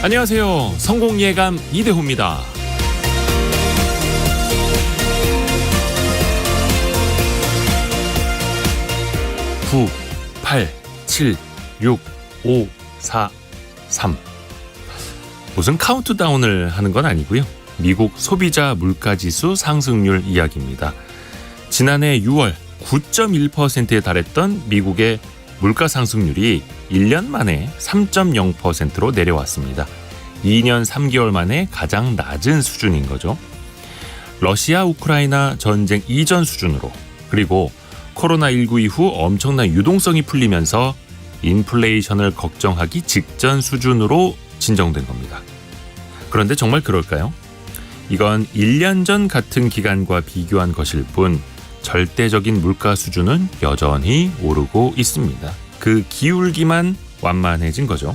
안녕하세요. 성공예감 이대호입니다. 9, 8, 7, 6, 5, 4, 3. 무슨 카운트다운을 하는 건 아니고요. 미국 소비자 물가지수 상승률 이야기입니다. 지난해 6월 9.1%에 달했던 미국의 물가 상승률이 1년 만에 3.0%로 내려왔습니다. 2년 3개월 만에 가장 낮은 수준인 거죠. 러시아 우크라이나 전쟁 이전 수준으로, 그리고 코로나19 이후 엄청난 유동성이 풀리면서 인플레이션을 걱정하기 직전 수준으로 진정된 겁니다. 그런데 정말 그럴까요? 이건 1년 전 같은 기간과 비교한 것일 뿐 절대적인 물가 수준은 여전히 오르고 있습니다. 그 기울기만 완만해진 거죠.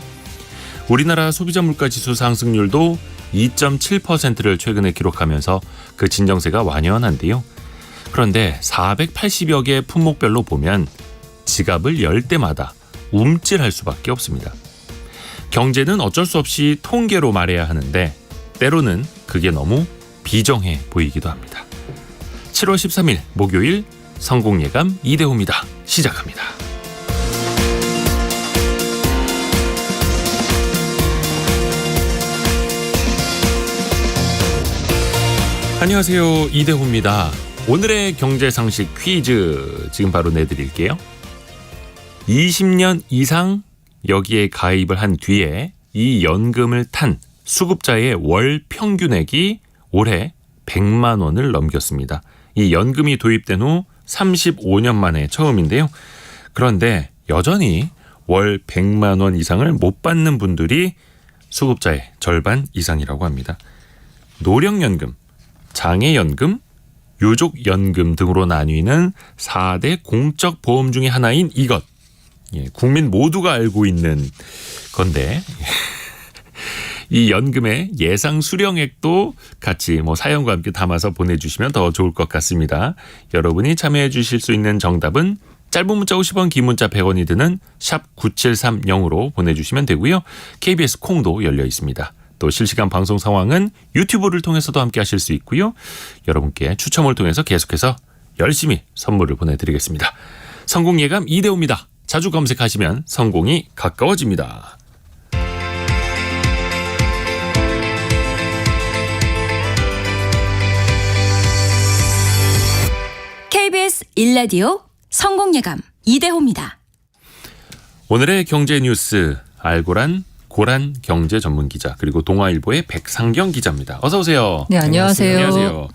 우리나라 소비자 물가지수 상승률도 2.7%를 최근에 기록하면서 그 진정세가 완연한데요. 그런데 480여 개 품목별로 보면 지갑을 열 때마다 움찔할 수밖에 없습니다. 경제는 어쩔 수 없이 통계로 말해야 하는데 때로는 그게 너무 비정해 보이기도 합니다. 7월 13일 목요일 성공예감 이대호입니다. 시작합니다. 안녕하세요. 이대호입니다. 오늘의 경제상식 퀴즈 지금 바로 내드릴게요. 20년 이상 여기에 가입을 한 뒤에 이 연금을 탄 수급자의 월 평균액이 올해 100만 원을 넘겼습니다. 이 연금이 도입된 후 35년 만에 처음인데요. 그런데 여전히 월 100만 원 이상을 못 받는 분들이 수급자의 절반 이상이라고 합니다. 노령연금, 장애연금, 유족연금 등으로 나뉘는 4대 공적 보험 중에 하나인 이것. 국민 모두가 알고 있는 건데 이 연금의 예상 수령액도 같이 사연과 함께 담아서 보내주시면 더 좋을 것 같습니다. 여러분이 참여해 주실 수 있는 정답은 짧은 문자 50원, 긴 문자 100원이 드는 샵 9730으로 보내주시면 되고요. KBS 콩도 열려 있습니다. 또 실시간 방송 상황은 유튜브를 통해서도 함께 하실 수 있고요. 여러분께 추첨을 통해서 계속해서 열심히 선물을 보내드리겠습니다. 성공예감 이대호입니다. 자주 검색하시면 성공이 가까워집니다. KBS 1라디오 성공예감 이대호입니다. 오늘의 경제 뉴스 알고란 고란 경제 전문 기자, 그리고 동아일보의 백상경 기자입니다. 어서 오세요. 네, 안녕하세요. 안녕하세요.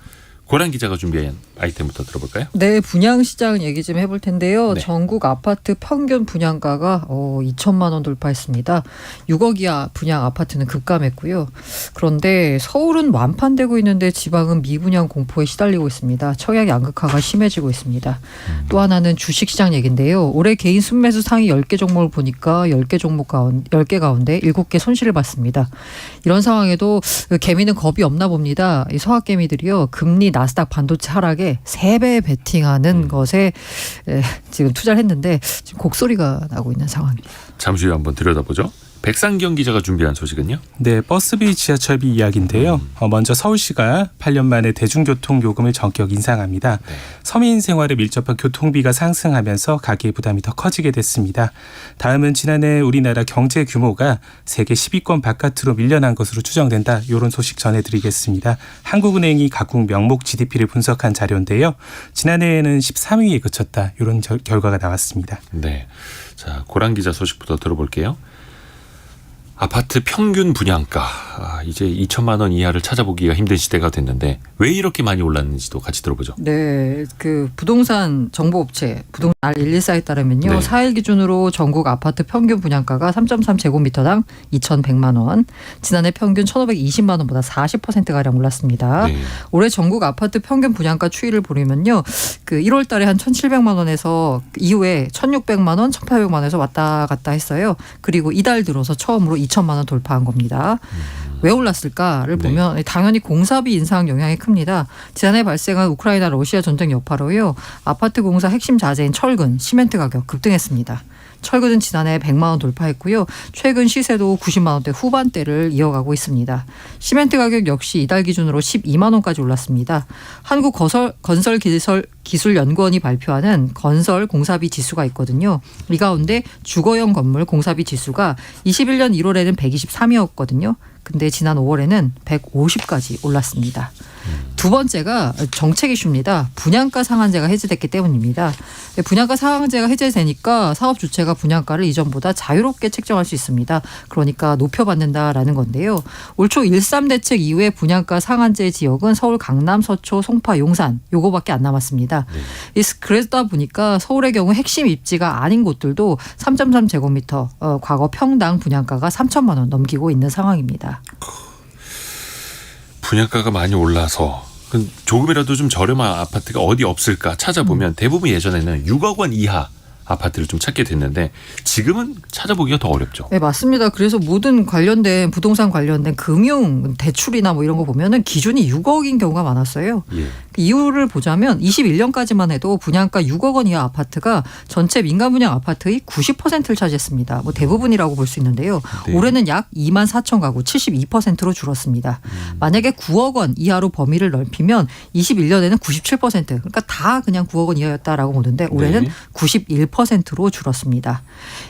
고란 기자가 준비한 아이템부터 들어볼까요? 네, 분양시장 얘기 좀 해볼 텐데요. 네. 전국 아파트 평균 분양가가 2천만 원 돌파했습니다. 6억 이하 분양 아파트는 급감했고요. 그런데 서울은 완판되고 있는데 지방은 미분양 공포에 시달리고 있습니다. 청약 양극화가 심해지고 있습니다. 또 하나는 주식시장 얘기인데요. 올해 개인 순매수 상위 10개 종목을 보니까 10개 가운데 7개 손실을 봤습니다. 이런 상황에도 개미는 겁이 없나 봅니다. 이 서학개미들이요. 금리 나스닥 반도체 하락에 3배 베팅하는 것에 지금 투자를 했는데 지금 곡소리가 나고 있는 상황입니다. 잠시 후에 한번 들여다보죠. 백상경 기자가 준비한 소식은요? 네, 버스비, 지하철비 이야기인데요. 먼저 서울시가 8년 만에 대중교통 요금을 전격 인상합니다. 네. 서민 생활에 밀접한 교통비가 상승하면서 가계 부담이 더 커지게 됐습니다. 다음은 지난해 우리나라 경제 규모가 세계 10위권 바깥으로 밀려난 것으로 추정된다. 이런 소식 전해드리겠습니다. 한국은행이 각국 명목 GDP를 분석한 자료인데요. 지난해에는 13위에 그쳤다. 이런 결과가 나왔습니다. 네, 자 고란 기자 소식부터 들어볼게요. 아파트 평균 분양가 이제 2천만 원 이하를 찾아보기가 힘든 시대가 됐는데 왜 이렇게 많이 올랐는지도 같이 들어보죠. 네, 그 부동산 정보업체 부동산 R114에 따르면요. 네. 4일 기준으로 전국 아파트 평균 분양가가 3.3제곱미터당 2,100만 원. 지난해 평균 1,520만 원보다 40%가량 올랐습니다. 네. 올해 전국 아파트 평균 분양가 추이를 보려면요. 그 1월 달에 한 1,700만 원에서 이후에 1,600만 원, 1,800만 원에서 왔다 갔다 했어요. 그리고 이달 들어서 처음으로 2천만 원 돌파한 겁니다. 왜 올랐을까를 보면 당연히 공사비 인상 영향이 큽니다. 지난해 발생한 우크라이나 러시아 전쟁 여파로요. 아파트 공사 핵심 자재인 철근, 시멘트 가격 급등했습니다. 철근은 지난해 100만 원 돌파했고요. 최근 시세도 90만 원대 후반대를 이어가고 있습니다. 시멘트 가격 역시 이달 기준으로 12만 원까지 올랐습니다. 한국건설기술연구원이 발표하는 건설 공사비 지수가 있거든요. 이 가운데 주거용 건물 공사비 지수가 21년 1월에는 123이었거든요. 근데 지난 5월에는 150까지 올랐습니다. 두 번째가 정책 이슈입니다. 분양가 상한제가 해제됐기 때문입니다. 분양가 상한제가 해제되니까 사업 주체가 분양가를 이전보다 자유롭게 책정할 수 있습니다. 그러니까 높여받는다라는 건데요. 올 초 1.3 대책 이후에 분양가 상한제 지역은 서울 강남, 서초, 송파, 용산 요거밖에 안 남았습니다. 그러다 보니까 서울의 경우 핵심 입지가 아닌 곳들도 3.3제곱미터 과거 평당 분양가가 3천만 원 넘기고 있는 상황입니다. 분양가가 많이 올라서 조금이라도 좀 저렴한 아파트가 어디 없을까 찾아보면 대부분 예전에는 6억 원 이하 아파트를 좀 찾게 됐는데 지금은 찾아보기가 더 어렵죠. 네, 맞습니다. 그래서 모든 관련된 부동산 관련된 금융 대출이나 뭐 이런 거 보면은 기준이 6억인 경우가 많았어요. 예. 그 이유를 보자면 21년까지만 해도 분양가 6억 원 이하 아파트가 전체 민간 분양 아파트의 90%를 차지했습니다. 뭐 대부분이라고 볼 수 있는데요. 네. 올해는 약 2만 4천 가구 72%로 줄었습니다. 만약에 9억 원 이하로 범위를 넓히면 21년에는 97% 그러니까 다 그냥 9억 원 이하였다라고 보는데 올해는 네. 91%로 줄었습니다.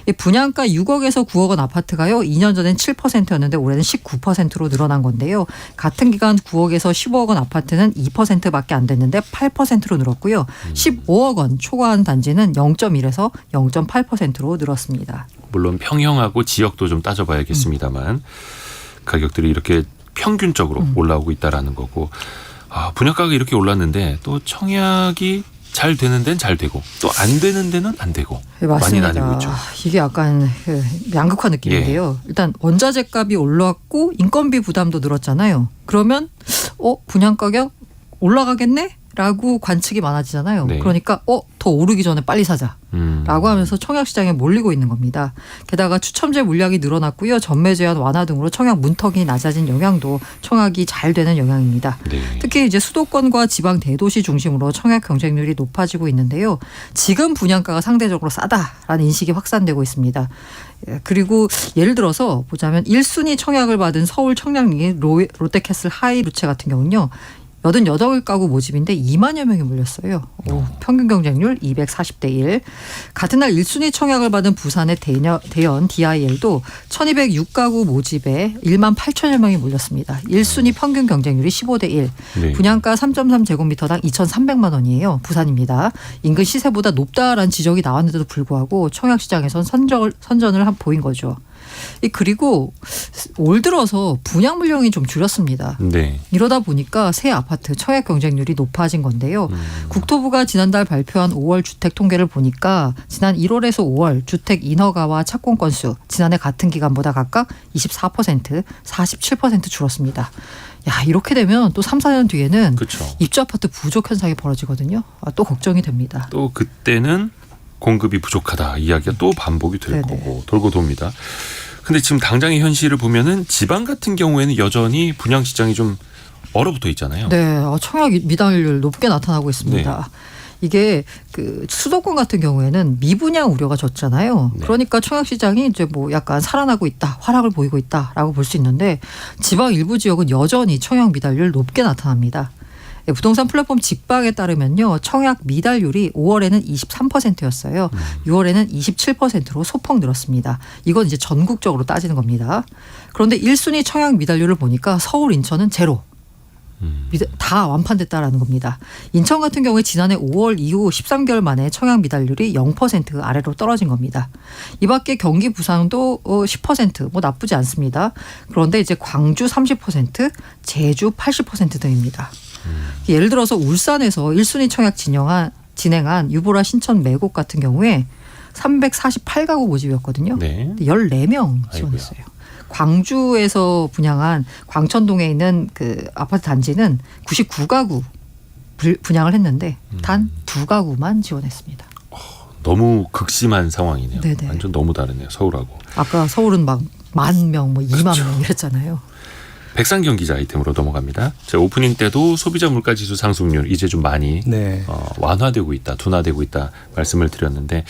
이 분양가 6억에서 9억 원 아파트가요. 2년 전엔 7%였는데 올해는 19%로 늘어난 건데요. 같은 기간 9억에서 15억 원 아파트는 2%밖에 안 됐는데 8%로 늘었고요. 15억 원 초과한 단지는 0.1에서 0.8%로 늘었습니다. 물론 평형하고 지역도 좀 따져봐야겠습니다만 가격들이 이렇게 평균적으로 올라오고 있다라는 거고 분양가가 이렇게 올랐는데 또 청약이 잘 되는 데는 잘 되고 또 안 되는 데는 안 되고 네, 많이 맞습니다. 나뉘고 있죠. 이게 약간 양극화 느낌인데요. 일단 원자재 값이 올랐고 인건비 부담도 늘었잖아요. 그러면 분양 가격 올라가겠네? 라고 관측이 많아지잖아요. 네. 그러니까 더 오르기 전에 빨리 사자. 라고 하면서 청약 시장에 몰리고 있는 겁니다. 게다가 추첨제 물량이 늘어났고요. 전매 제한 완화 등으로 청약 문턱이 낮아진 영향도 청약이 잘 되는 영향입니다. 네. 특히 이제 수도권과 지방 대도시 중심으로 청약 경쟁률이 높아지고 있는데요. 지금 분양가가 상대적으로 싸다라는 인식이 확산되고 있습니다. 그리고 예를 들어서 보자면 1순위 청약을 받은 서울 청량리 롯데캐슬 하이루체 같은 경우는요. 88가구 모집인데 2만여 명이 몰렸어요. 평균 경쟁률 240대 1. 같은 날 1순위 청약을 받은 부산의 대연 DIL도 1206가구 모집에 1만 8천여 명이 몰렸습니다. 1순위 평균 경쟁률이 15대 1. 네. 분양가 3.3제곱미터당 2,300만 원이에요. 부산입니다. 인근 시세보다 높다라는 지적이 나왔는데도 불구하고 청약시장에선 선전을 보인 거죠. 그리고 올 들어서 분양 물량이 좀 줄였습니다. 네. 이러다 보니까 새 아파트 청약 경쟁률이 높아진 건데요. 국토부가 지난달 발표한 5월 주택 통계를 보니까 지난 1월에서 5월 주택 인허가와 착공 건수 지난해 같은 기간보다 각각 24%, 47% 줄었습니다. 야, 이렇게 되면 또 3, 4년 뒤에는 그렇죠. 입주 아파트 부족 현상이 벌어지거든요. 또 걱정이 됩니다. 또 그때는 공급이 부족하다 이야기가 또 반복이 될 네네. 거고 돌고 돕니다. 근데 지금 당장의 현실을 보면은 지방 같은 경우에는 여전히 분양 시장이 좀 얼어붙어 있잖아요. 네, 청약 미달률 높게 나타나고 있습니다. 이게 그 수도권 같은 경우에는 미분양 우려가 졌잖아요. 네. 그러니까 청약 시장이 이제 뭐 약간 살아나고 있다, 활약을 보이고 있다라고 볼 수 있는데 지방 일부 지역은 여전히 청약 미달률 높게 나타납니다. 부동산 플랫폼 직방에 따르면요. 청약 미달률이 5월에는 23%였어요. 6월에는 27%로 소폭 늘었습니다. 이건 이제 전국적으로 따지는 겁니다. 그런데 1순위 청약 미달률을 보니까 서울, 인천은 제로. 다 완판됐다라는 겁니다. 인천 같은 경우에 지난해 5월 이후 13개월 만에 청약 미달률이 0% 아래로 떨어진 겁니다. 이 밖에 경기 부산도 10% 뭐 나쁘지 않습니다. 그런데 이제 광주 30%, 제주 80% 등입니다. 예를 들어서 울산에서 1순위 청약 진행한 유보라 신천 매곡 같은 경우에 348가구 모집이었거든요. 네. 14명 지원했어요. 광주에서 분양한 광천동에 있는 그 아파트 단지는 99가구 분양을 했는데 단 2가구만 지원했습니다. 너무 극심한 상황이네요. 네네. 완전 너무 다르네요. 서울하고. 아까 서울은 막 10,000명, 뭐 2만 그렇죠. 명 이랬잖아요. 백상경 기자 아이템으로 넘어갑니다. 제가 오프닝 때도 소비자 물가지수 상승률 이제 좀 많이 네. 완화되고 있다, 둔화되고 있다 말씀을 드렸는데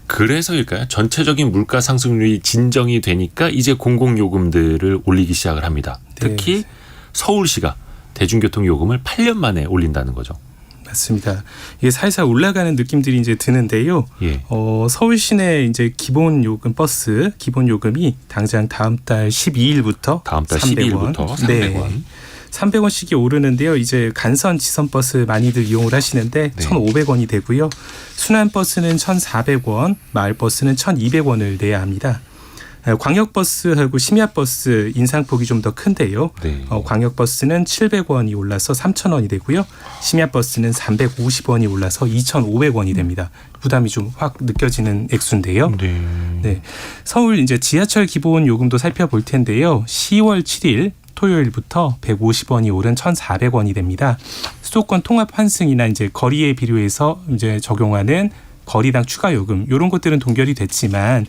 그래서일까요? 전체적인 물가 상승률이 진정이 되니까 이제 공공요금들을 올리기 시작을 합니다. 특히 네. 서울시가 대중교통 요금을 8년 만에 올린다는 거죠. 맞습니다. 이게 살살 올라가는 느낌들이 이제 드는데요. 예. 서울 시내 이제 기본 요금 버스 기본 요금이 당장 다음 달 12일부터 다음 달 300원. 12일부터 300원. 300원씩이 오르는데요. 이제 간선 지선 버스 많이들 이용을 하시는데 네. 1,500원이 되고요. 순환 버스는 1,400원, 마을 버스는 1,200원을 내야 합니다. 광역버스하고 심야버스 인상폭이 좀 더 큰데요. 네. 광역버스는 700원이 올라서 3,000원이 되고요. 심야버스는 350원이 올라서 2,500원이 됩니다. 부담이 좀 확 느껴지는 액수인데요. 네. 네, 서울 이제 지하철 기본 요금도 살펴볼 텐데요. 10월 7일 토요일부터 150원이 오른 1,400원이 됩니다. 수도권 통합 환승이나 이제 거리에 비례해서 이제 적용하는 거리당 추가 요금 이런 것들은 동결이 됐지만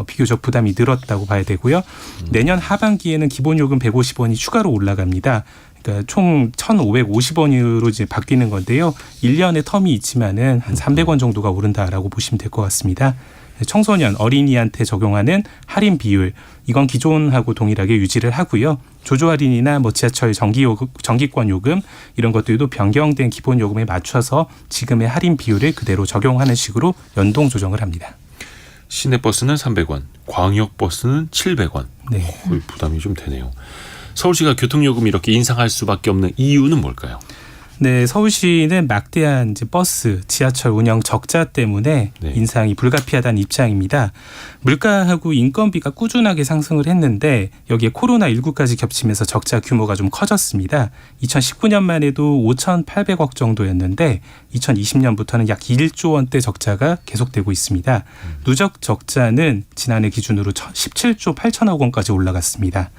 비교적 부담이 늘었다고 봐야 되고요. 내년 하반기에는 기본 요금 150원이 추가로 올라갑니다. 그러니까 총 1,550원으로 이제 바뀌는 건데요. 1년의 텀이 있지만은 한 300원 정도가 오른다라고 보시면 될 것 같습니다. 청소년, 어린이한테 적용하는 할인 비율 이건 기존하고 동일하게 유지를 하고요. 조조 할인이나 뭐 지하철 정기권 요금 이런 것들도 변경된 기본 요금에 맞춰서 지금의 할인 비율을 그대로 적용하는 식으로 연동 조정을 합니다. 시내버스는 300원, 광역버스는 700원. 네. 거의 부담이 좀 되네요. 서울시가 교통요금 이렇게 인상할 수밖에 없는 이유는 뭘까요? 네, 서울시는 막대한 이제 버스, 지하철 운영 적자 때문에 네. 인상이 불가피하다는 입장입니다. 물가하고 인건비가 꾸준하게 상승을 했는데 여기에 코로나19까지 겹치면서 적자 규모가 좀 커졌습니다. 2019년만 해도 5,800억 정도였는데 2020년부터는 약 1조 원대 적자가 계속되고 있습니다. 누적 적자는 지난해 기준으로 17조 8천억 원까지 올라갔습니다.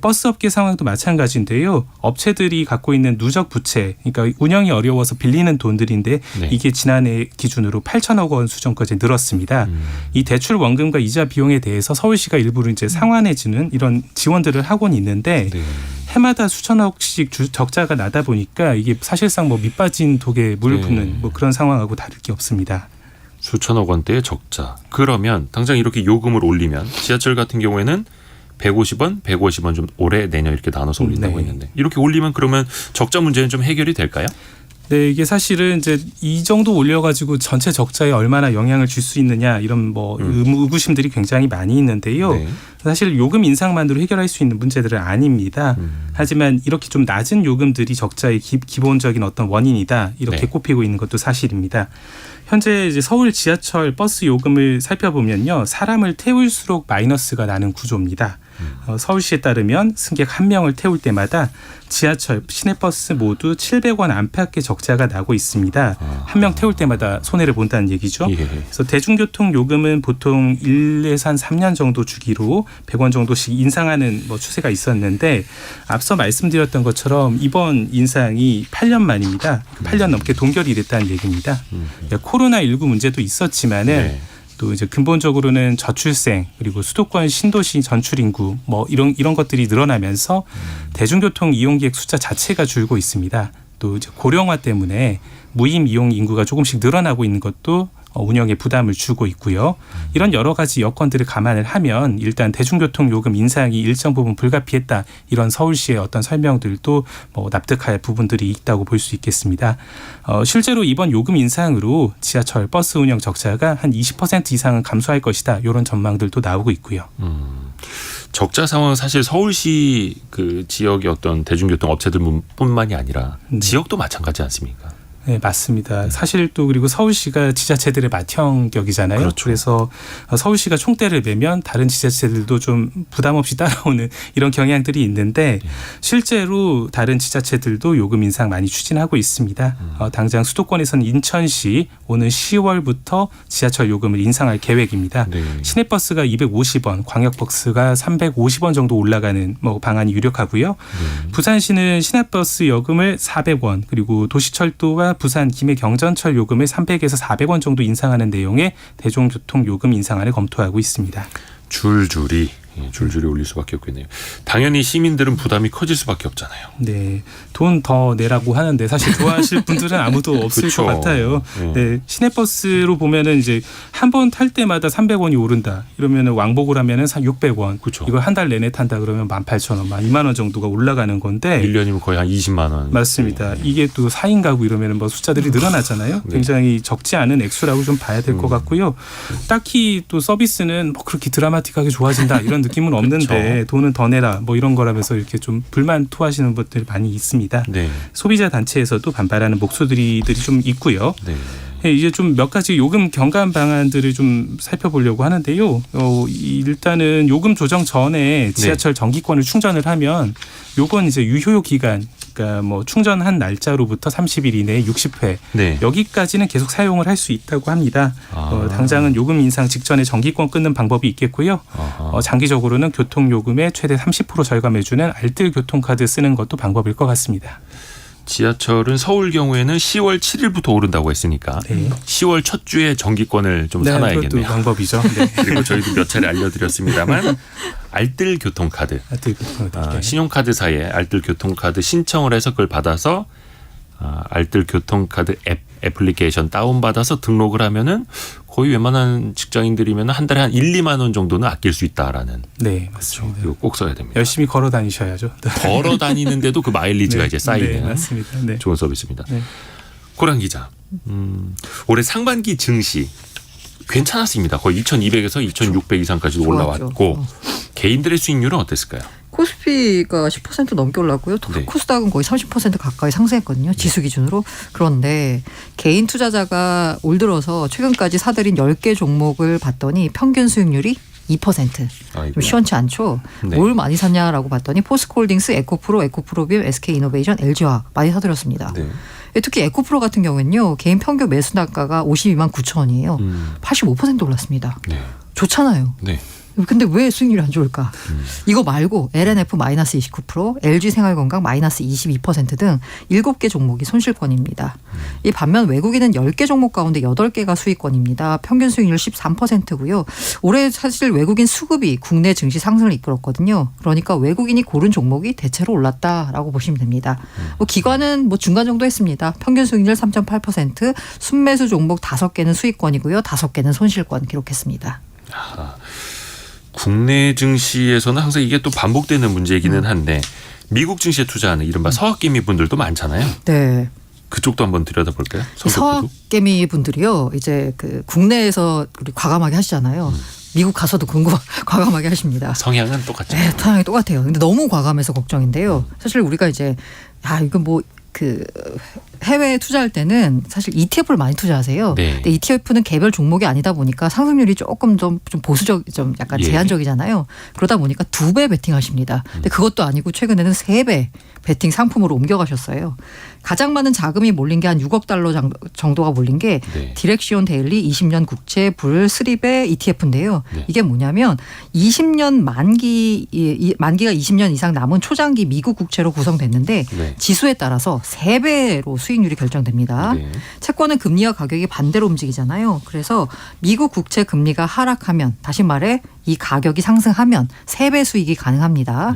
버스 업계 상황도 마찬가지인데요. 업체들이 갖고 있는 누적 부채, 그러니까 운영이 어려워서 빌리는 돈들인데 네. 이게 지난해 기준으로 8천억 원 수준까지 늘었습니다. 이 대출 원금과 이자 비용에 대해서 서울시가 일부러 이제 상환해주는 이런 지원들을 하고는 있는데 네. 해마다 수천억씩 적자가 나다 보니까 이게 사실상 뭐 밑빠진 독에 물 붓는 네. 뭐 그런 상황하고 다를 게 없습니다. 수천억 원대의 적자. 그러면 당장 이렇게 요금을 올리면 지하철 같은 경우에는 150원, 150원 좀 올해 내년 이렇게 나눠서 올린다고 네. 했는데 이렇게 올리면 그러면 적자 문제는 좀 해결이 될까요? 네, 이게 사실은 이제 이 정도 올려가지고 전체 적자에 얼마나 영향을 줄 수 있느냐 이런 뭐 의구심들이 굉장히 많이 있는데요. 네. 사실 요금 인상만으로 해결할 수 있는 문제들은 아닙니다. 하지만 이렇게 좀 낮은 요금들이 적자의 기본적인 어떤 원인이다 이렇게 네. 꼽히고 있는 것도 사실입니다. 현재 이제 서울 지하철 버스 요금을 살펴보면요, 사람을 태울수록 마이너스가 나는 구조입니다. 서울시에 따르면 승객 1명을 태울 때마다 지하철, 시내버스 모두 700원 안팎의 적자가 나고 있습니다. 한 명 태울 때마다 손해를 본다는 얘기죠. 예. 그래서 대중교통 요금은 보통 1에서 한 3년 정도 주기로 100원 정도씩 인상하는 뭐 추세가 있었는데 앞서 말씀드렸던 것처럼 이번 인상이 8년 만입니다. 8년 넘게 동결이 됐다는 얘기입니다. 코로나19 문제도 있었지만은 네. 또 이제 근본적으로는 저출생 그리고 수도권 신도시 전출 인구 뭐 이런 것들이 늘어나면서 대중교통 이용객 숫자 자체가 줄고 있습니다. 또 이제 고령화 때문에 무임 이용 인구가 조금씩 늘어나고 있는 것도 운영에 부담을 주고 있고요. 이런 여러 가지 여건들을 감안을 하면 일단 대중교통 요금 인상이 일정 부분 불가피했다. 이런 서울시의 어떤 설명들도 뭐 납득할 부분들이 있다고 볼 수 있겠습니다. 실제로 이번 요금 인상으로 지하철 버스 운영 적자가 한 20% 이상은 감소할 것이다. 이런 전망들도 나오고 있고요. 적자 상황은 사실 서울시 그 지역의 어떤 대중교통 업체들뿐만이 아니라 네. 지역도 마찬가지 않습니까? 네, 맞습니다. 사실 또 그리고 서울시가 지자체들의 맏형격이잖아요. 그렇죠. 그래서 서울시가 총대를 매면 다른 지자체들도 좀 부담 없이 따라오는 이런 경향들이 있는데 실제로 다른 지자체들도 요금 인상 많이 추진하고 있습니다. 당장 수도권에서는 인천시 오는 10월부터 지하철 요금을 인상할 계획입니다. 네. 시내버스가 250원, 광역버스가 350원 정도 올라가는 뭐 방안이 유력하고요. 부산시는 시내버스 요금을 400원 그리고 도시철도와 부산 김해 경전철 요금을 300에서 400원 정도 인상하는 내용의 대중교통 요금 인상안을 검토하고 있습니다. 줄줄이 예, 줄줄이 올릴 수밖에 없겠네요. 당연히 시민들은 부담이 커질 수밖에 없잖아요. 네, 돈 더 내라고 하는데 사실 좋아하실 분들은 아무도 없을 그쵸. 것 같아요. 네. 네, 시내버스로 보면은 이제 한 번 탈 때마다 300원이 오른다. 이러면은 왕복을 하면은 600원. 그쵸. 이걸 한 달 내내 탄다 그러면 18,000원, 2만 원 정도가 올라가는 건데. 1년이면 거의 한 20만 원. 맞습니다. 이게 또 4인 가구 이러면은 뭐 숫자들이 늘어나잖아요. 네. 굉장히 적지 않은 액수라고 좀 봐야 될 것 같고요. 딱히 또 서비스는 뭐 그렇게 드라마틱하게 좋아진다 이런 느낌은 없는데 돈은 더 내라 뭐 이런 거라면서 이렇게 좀 불만 토하시는 분들이 많이 있습니다. 네. 소비자 단체에서도 반발하는 목소리들이 좀 있고요. 네. 예, 이제 좀 몇 가지 요금 경감 방안들을 좀 살펴보려고 하는데요. 일단은 요금 조정 전에 지하철 정기권을 충전을 하면 요건 이제 유효 기간, 그러니까 뭐 충전한 날짜로부터 30일 이내에 60회 네. 여기까지는 계속 사용을 할 수 있다고 합니다. 당장은 요금 인상 직전에 정기권 끊는 방법이 있겠고요. 장기적으로는 교통요금의 최대 30% 절감해주는 알뜰 교통카드 쓰는 것도 방법일 것 같습니다. 지하철은 서울 경우에는 10월 7일부터 오른다고 했으니까 네. 10월 첫 주에 정기권을 좀 그것도 사놔야겠네요. 방법이죠. 네. 그리고 저희도 몇 차례 알려드렸습니다만 알뜰 교통카드, 알뜰 교통카드. 신용카드사에 알뜰 교통카드 신청을 해서 그걸 받아서 알뜰 교통카드 애플리케이션 다운받아서 등록을 하면은 거의 웬만한 직장인들이면 한 달에 한 1, 2만 원 정도는 아낄 수 있다라는. 네, 맞습니다. 이거 꼭 써야 됩니다. 열심히 걸어 다니셔야죠. 걸어 다니는데도 그 마일리지가 네, 이제 쌓이는 네, 맞습니다. 네. 좋은 서비스입니다. 네. 고란 기자, 올해 상반기 증시 괜찮았습니다. 거의 2,200에서 2,600 이상까지 올라왔고 좋았죠. 개인들의 수익률은 어땠을까요? 코스피가 10% 넘게 올랐고요. 네. 코스닥은 거의 30% 가까이 상승했거든요. 지수 기준으로. 그런데 개인 투자자가 올 들어서 최근까지 사들인 10개 종목을 봤더니 평균 수익률이 2%. 아이고. 좀 시원치 않죠. 네. 뭘 많이 샀냐라고 봤더니 포스코홀딩스, 에코프로, 에코프로빔, SK이노베이션, LG화학 많이 사들였습니다. 네. 특히 에코프로 같은 경우는요. 개인 평균 매수 단가가 52만 9천 원이에요. 85% 올랐습니다. 네. 좋잖아요. 네. 근데 왜 수익률이 안 좋을까? 이거 말고 LNF 마이너스 29%, LG생활건강 마이너스 22% 등 7개 종목이 손실권입니다. 이 반면 외국인은 10개 종목 가운데 8개가 수익권입니다. 평균 수익률 13%고요. 올해 사실 외국인 수급이 국내 증시 상승을 이끌었거든요. 그러니까 외국인이 고른 종목이 대체로 올랐다라고 보시면 됩니다. 뭐 기관은 뭐 중간 정도 했습니다. 평균 수익률 3.8%, 순매수 종목 5개는 수익권이고요. 5개는 손실권 기록했습니다. 국내 증시에서는 항상 이게 또 반복되는 문제이기는 한데 미국 증시에 투자하는 이른바 서학개미 분들도 많잖아요. 네. 그쪽도 한번 들여다볼까요? 서학개미 분들이요. 이제 그 국내에서 우리 과감하게 하시잖아요. 미국 가서도 과감하게 하십니다. 성향은 똑같죠. 네, 성향이 똑같아요. 근데 너무 과감해서 걱정인데요. 사실 우리가 이제 이거 뭐 그 해외에 투자할 때는 사실 ETF를 많이 투자하세요. 네. 근데 ETF는 개별 종목이 아니다 보니까 상승률이 조금 좀 보수적, 좀 약간 예. 제한적이잖아요. 그러다 보니까 2배 베팅하십니다. 근데 그것도 아니고 최근에는 3배 베팅 상품으로 옮겨가셨어요. 가장 많은 자금이 몰린 게 한 6억 달러 정도가 몰린 게 네. 디렉시온 데일리 20년 국채 불 스립의 ETF인데요. 네. 이게 뭐냐면 20년 만기가 20년 이상 남은 초장기 미국 국채로 구성됐는데 네. 지수에 따라서 3배로 수익률이 결정됩니다. 네. 채권은 금리와 가격이 반대로 움직이잖아요. 그래서 미국 국채 금리가 하락하면, 다시 말해 이 가격이 상승하면 3배 수익이 가능합니다.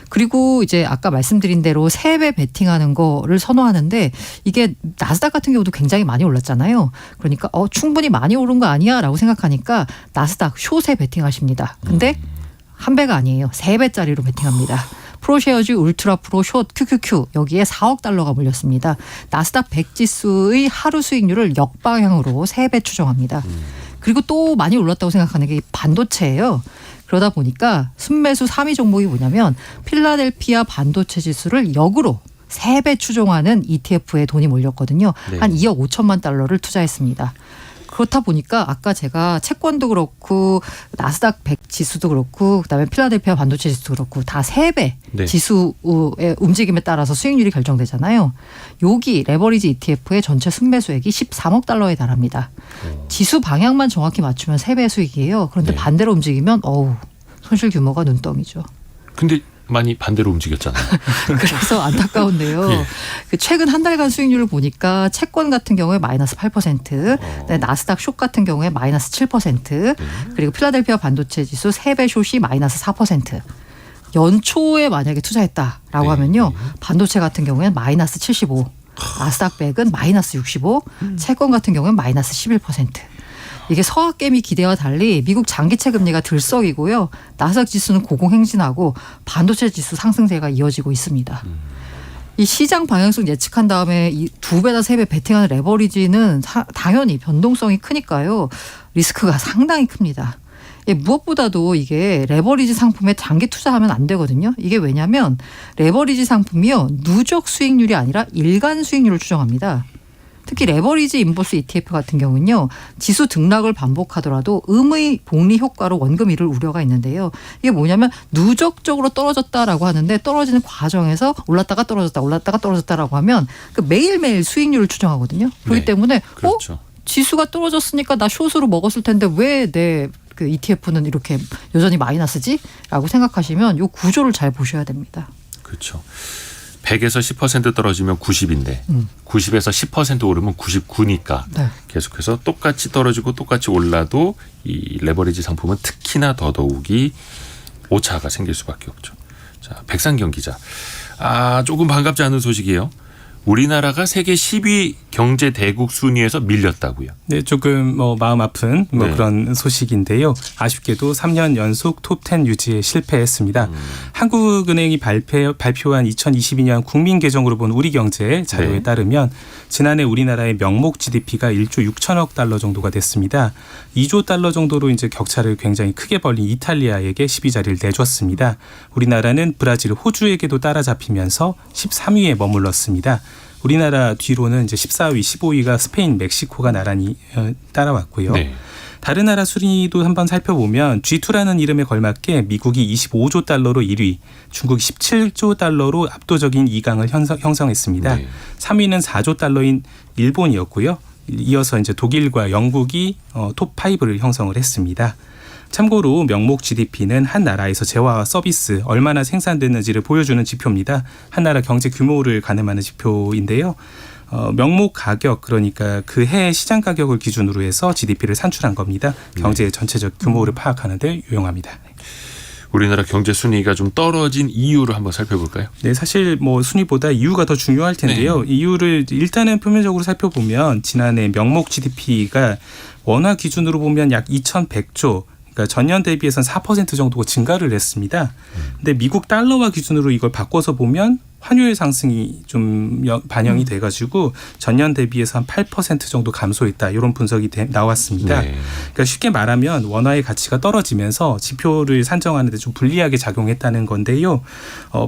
그리고 이제 아까 말씀드린 대로 3배 베팅하는 거를 선호하는데 이게 나스닥 같은 경우도 굉장히 많이 올랐잖아요. 그러니까 충분히 많이 오른 거 아니야 라고 생각하니까 나스닥 숏에 베팅하십니다. 근데 1배가 아니에요. 3배짜리로 베팅합니다. 프로쉐어즈 울트라 프로 숏 QQQ 여기에 4억 달러가 몰렸습니다. 나스닥 100 지수의 하루 수익률을 역방향으로 3배 추정합니다. 그리고 또 많이 올랐다고 생각하는 게 반도체예요. 그러다 보니까 순매수 3위 종목이 뭐냐면 필라델피아 반도체 지수를 역으로 3배 추종하는 ETF에 돈이 몰렸거든요. 네. 한 2억 5천만 달러를 투자했습니다. 그렇다 보니까 아까 제가 채권도 그렇고 나스닥 100 지수도 그렇고 그다음에 필라델피아 반도체 지수도 그렇고 다 3배 네. 지수의 움직임에 따라서 수익률이 결정되잖아요. 여기 레버리지 ETF의 전체 순매수액이 13억 달러에 달합니다. 지수 방향만 정확히 맞추면 3배 수익이에요. 그런데 네. 반대로 움직이면 손실 규모가 눈덩이죠. 근데 많이 반대로 움직였잖아요. 그래서 안타까운데요. 예. 그 최근 한 달간 수익률을 보니까 채권 같은 경우에 마이너스 8%, 나스닥 숏 같은 경우에 마이너스 7%, 그리고 필라델피아 반도체 지수 3배 숏이 마이너스 4%. 연초에 만약에 투자했다라고 네. 하면요. 반도체 같은 경우에는 마이너스 75, 나스닥 100은 마이너스 65, 채권 같은 경우는 마이너스 11%. 이게 서학개미 기대와 달리 미국 장기채 금리가 들썩이고요. 나스닥 지수는 고공행진하고 반도체 지수 상승세가 이어지고 있습니다. 이 시장 방향성 예측한 다음에 이 2배나 3배 베팅하는 레버리지는 당연히 변동성이 크니까요. 리스크가 상당히 큽니다. 무엇보다도 이게 레버리지 상품에 장기 투자하면 안 되거든요. 이게 왜냐하면 레버리지 상품이요. 누적 수익률이 아니라 일간 수익률을 추정합니다. 특히 레버리지 인버스 ETF 같은 경우는요. 지수 등락을 반복하더라도 음의 복리 효과로 원금이를 우려가 있는데요. 이게 뭐냐면 누적적으로 떨어졌다라고 하는데 떨어지는 과정에서 올랐다가 떨어졌다 올랐다가 떨어졌다라고 하면 그 매일매일 수익률을 추정하거든요. 그렇기 네. 때문에 그렇죠. 지수가 떨어졌으니까 나 숏으로 먹었을 텐데 왜 내 그 ETF는 이렇게 여전히 마이너스지? 라고 생각하시면 이 구조를 잘 보셔야 됩니다. 그렇죠. 100에서 10% 떨어지면 90인데 90에서 10% 오르면 99니까 네. 계속해서 똑같이 떨어지고 똑같이 올라도 이 레버리지 상품은 특히나 더더욱이 오차가 생길 수밖에 없죠. 자, 백상경 기자. 조금 반갑지 않은 소식이에요. 우리나라가 세계 10위 경제 대국 순위에서 밀렸다고요. 네, 조금 마음 아픈 네. 그런 소식인데요. 아쉽게도 3년 연속 톱10 유지에 실패했습니다. 한국은행이 발표한 2022년 국민 계정으로 본 우리 경제 자료에 네. 따르면 지난해 우리나라의 명목 GDP가 1조 6천억 달러 정도가 됐습니다. 2조 달러 정도로 이제 격차를 굉장히 크게 벌린 이탈리아에게 12자리를 내줬습니다. 우리나라는 브라질, 호주에게도 따라잡히면서 13위에 머물렀습니다. 우리나라 뒤로는 이제 14위, 15위가 스페인, 멕시코가 나란히 따라왔고요. 네. 다른 나라 순위도 한번 살펴보면 G2라는 이름에 걸맞게 미국이 25조 달러로 1위, 중국이 17조 달러로 압도적인 2강을 형성했습니다. 네. 3위는 4조 달러인 일본이었고요. 이어서 이제 독일과 영국이 톱5를 형성을 했습니다. 참고로 명목 GDP는 한 나라에서 재화와 서비스 얼마나 생산됐는지를 보여주는 지표입니다. 한 나라 경제 규모를 가늠하는 지표인데요. 명목 가격, 그러니까 그 해의 시장 가격을 기준으로 해서 GDP를 산출한 겁니다. 경제의 전체적 규모를 파악하는 데 유용합니다. 우리나라 경제 순위가 좀 떨어진 이유를 한번 살펴볼까요? 네, 사실 순위보다 이유가 더 중요할 텐데요. 네. 이유를 일단은 표면적으로 살펴보면 지난해 명목 GDP가 원화 기준으로 보면 약 2,100조, 그러니까 전년 대비해서는 4% 정도 증가를 했습니다. 근데 미국 달러화 기준으로 이걸 바꿔서 보면 환율 상승이 좀 반영이 돼가지고 전년 대비해서 한 8% 정도 감소했다, 이런 분석이 나왔습니다. 네. 그러니까 쉽게 말하면 원화의 가치가 떨어지면서 지표를 산정하는 데 좀 불리하게 작용했다는 건데요.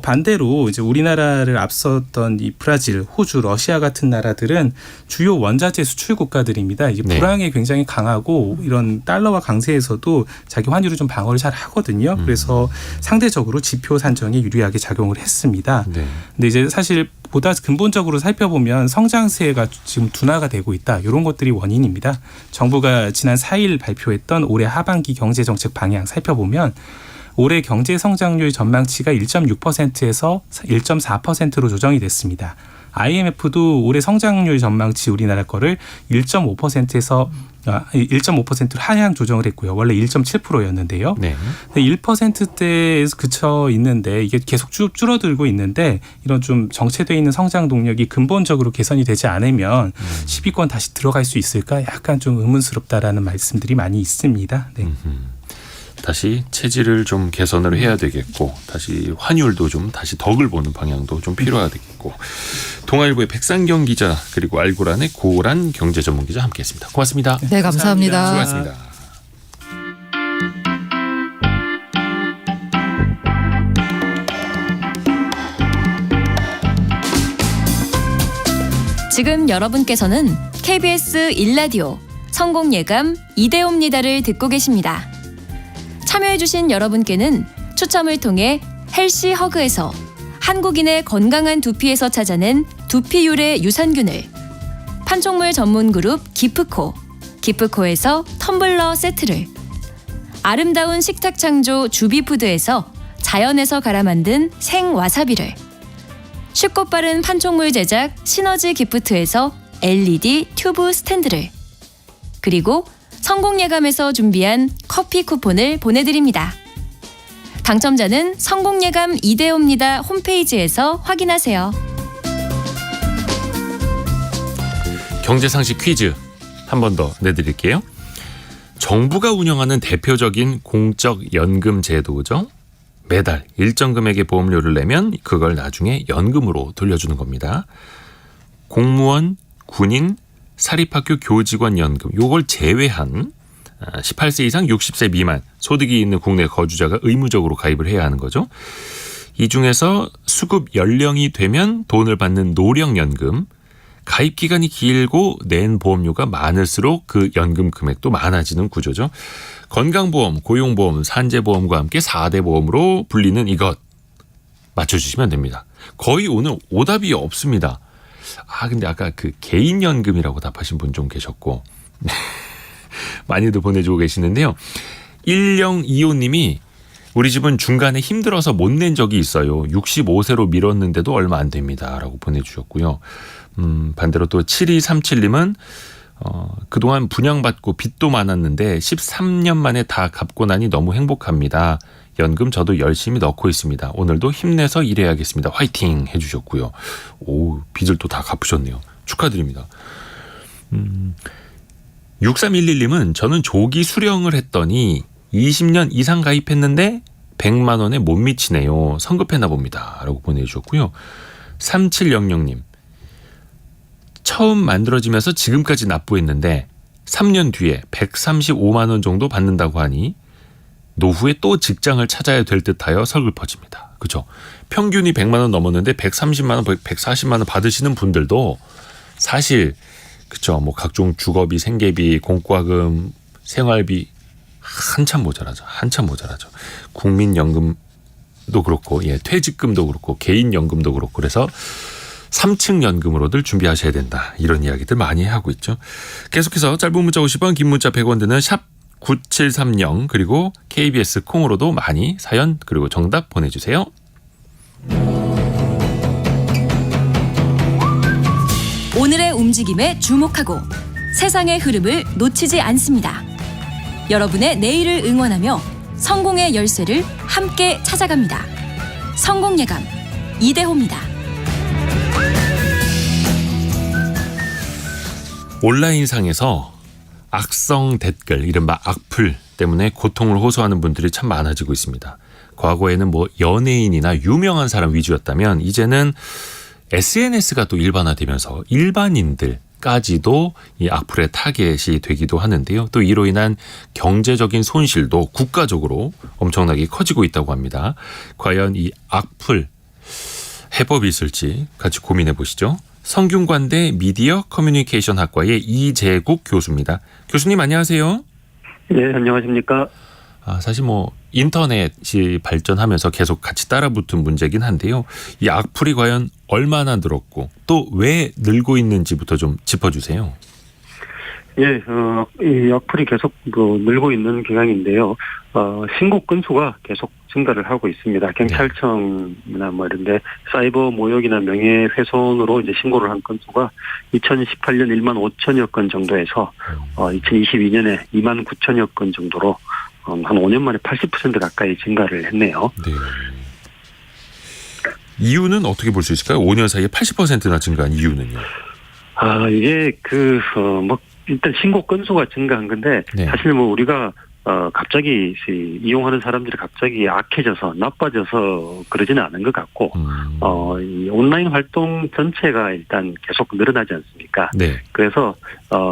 반대로 이제 우리나라를 앞섰던 이 브라질, 호주, 러시아 같은 나라들은 주요 원자재 수출 국가들입니다. 이게 네. 불황에 굉장히 강하고 이런 달러화 강세에서도 자기 환율을 좀 방어를 잘 하거든요. 그래서 상대적으로 지표 산정에 유리하게 작용을 했습니다. 네. 근데 이제 사실 보다 근본적으로 살펴보면 성장세가 지금 둔화가 되고 있다, 이런 것들이 원인입니다. 정부가 지난 4일 발표했던 올해 하반기 경제정책 방향 살펴보면 올해 경제 성장률 전망치가 1.6%에서 1.4%로 조정이 됐습니다. IMF도 올해 성장률 전망치 우리나라 거를 1.5%에서 1.5%로 하향 조정을 했고요. 원래 1.7%였는데요. 네. 1%대에서 그쳐 있는데 이게 계속 줄어들고 있는데 이런 좀 정체되어 있는 성장 동력이 근본적으로 개선이 되지 않으면 10위권 다시 들어갈 수 있을까? 약간 좀 의문스럽다라는 말씀들이 많이 있습니다. 네. 다시 체질을 좀 개선을 해야 되겠고, 다시 환율도 좀 다시 덕을 보는 방향도 좀 필요하겠고. 동아일보의 백상경 기자, 그리고 알고란의 고란 경제 전문 기자 함께했습니다. 고맙습니다. 네, 감사합니다. 수고하셨습니다. 지금 여러분께서는 KBS 1라디오 성공예감 이대호입니다를 듣고 계십니다. 참여해주신 여러분께는 추첨을 통해 헬시 허그에서 한국인의 건강한 두피에서 찾아낸 두피 유래 유산균을, 판촉물 전문 그룹 기프코에서 텀블러 세트를, 아름다운 식탁 창조 주비푸드에서 자연에서 갈아 만든 생와사비를, 쉽고 빠른 판촉물 제작 시너지 기프트에서 LED 튜브 스탠드를, 그리고 성공예감에서 준비한 커피 쿠폰을 보내드립니다. 당첨자는 성공예감 이대호입니다 홈페이지에서 확인하세요. 경제상식 퀴즈 한 번 더 내드릴게요. 정부가 운영하는 대표적인 공적 연금 제도죠. 매달 일정 금액의 보험료를 내면 그걸 나중에 연금으로 돌려주는 겁니다. 공무원, 군인, 사립학교 교직원 연금 요걸 제외한 18세 이상 60세 미만 소득이 있는 국내 거주자가 의무적으로 가입을 해야 하는 거죠. 이 중에서 수급 연령이 되면 돈을 받는 노령연금, 가입 기간이 길고 낸 보험료가 많을수록 그 연금 금액도 많아지는 구조죠. 건강보험, 고용보험, 산재보험과 함께 4대 보험으로 불리는 이것 맞춰주시면 됩니다. 거의 오늘 오답이 없습니다. 근데 아까 그 개인연금이라고 답하신 분 좀 계셨고 많이들 보내주고 계시는데요. 1025님이 우리 집은 중간에 힘들어서 못 낸 적이 있어요. 65세로 미뤘는데도 얼마 안 됩니다. 라고 보내주셨고요. 반대로 또 7237님은 그동안 분양받고 빚도 많았는데 13년 만에 다 갚고 나니 너무 행복합니다. 연금 저도 열심히 넣고 있습니다. 오늘도 힘내서 일해야겠습니다. 화이팅 해주셨고요. 오, 빚을 또 다 갚으셨네요. 축하드립니다. 6311님은 저는 조기 수령을 했더니 20년 이상 가입했는데 100만 원에 못 미치네요. 성급했나 봅니다. 라고 보내주셨고요. 3700님 처음 만들어지면서 지금까지 납부했는데 3년 뒤에 135만 원 정도 받는다고 하니 노후에 또 직장을 찾아야 될 듯하여 서글퍼집니다. 그죠? 평균이 100만 원 넘었는데 130만 원, 140만 원 받으시는 분들도 사실 그죠? 뭐 각종 주거비, 생계비, 공과금, 생활비 한참 모자라죠. 국민연금도 그렇고, 퇴직금도 그렇고, 개인연금도 그렇고, 그래서 3층 연금으로들 준비하셔야 된다. 이런 이야기들 많이 하고 있죠. 계속해서 짧은 문자 50원, 긴 문자 100원 드는 샵 9730 그리고 KBS 콩으로도 많이 사연 그리고 정답 보내주세요. 오늘의 움직임에 주목하고 세상의 흐름을 놓치지 않습니다. 여러분의 내일을 응원하며 성공의 열쇠를 함께 찾아갑니다. 성공예감 이대호입니다. 온라인상에서 악성 댓글, 이른바 악플 때문에 고통을 호소하는 분들이 참 많아지고 있습니다. 과거에는 뭐 연예인이나 유명한 사람 위주였다면 이제는 SNS가 또 일반화되면서 일반인들까지도 이 악플의 타겟이 되기도 하는데요. 또 이로 인한 경제적인 손실도 국가적으로 엄청나게 커지고 있다고 합니다. 과연 이 악플 해법이 있을지 같이 고민해 보시죠. 성균관대 미디어 커뮤니케이션 학과의 이재국 교수입니다. 교수님 안녕하세요. 네, 안녕하십니까. 사실 뭐 인터넷이 발전하면서 계속 같이 따라붙은 문제긴 한데요. 이 악플이 과연 얼마나 늘었고 또 왜 늘고 있는지부터 좀 짚어주세요. 예, 이 악플이 계속 늘고 있는 경향인데요. 신고 건수가 계속 증가를 하고 있습니다. 경찰청이나 뭐 이런데 사이버 모욕이나 명예훼손으로 이제 신고를 한 건수가 2018년 1만 5천여 건 정도에서 2022년에 2만 9천여 건 정도로 한 5년 만에 80% 가까이 증가를 했네요. 네. 이유는 어떻게 볼 수 있을까요? 5년 사이에 80%나 증가한 이유는요? 이게 일단 신고 건수가 증가한 건데 네. 사실 뭐 우리가 갑자기 이용하는 사람들이 갑자기 악해져서 나빠져서 그러지는 않은 것 같고 이 온라인 활동 전체가 일단 계속 늘어나지 않습니까? 네. 그래서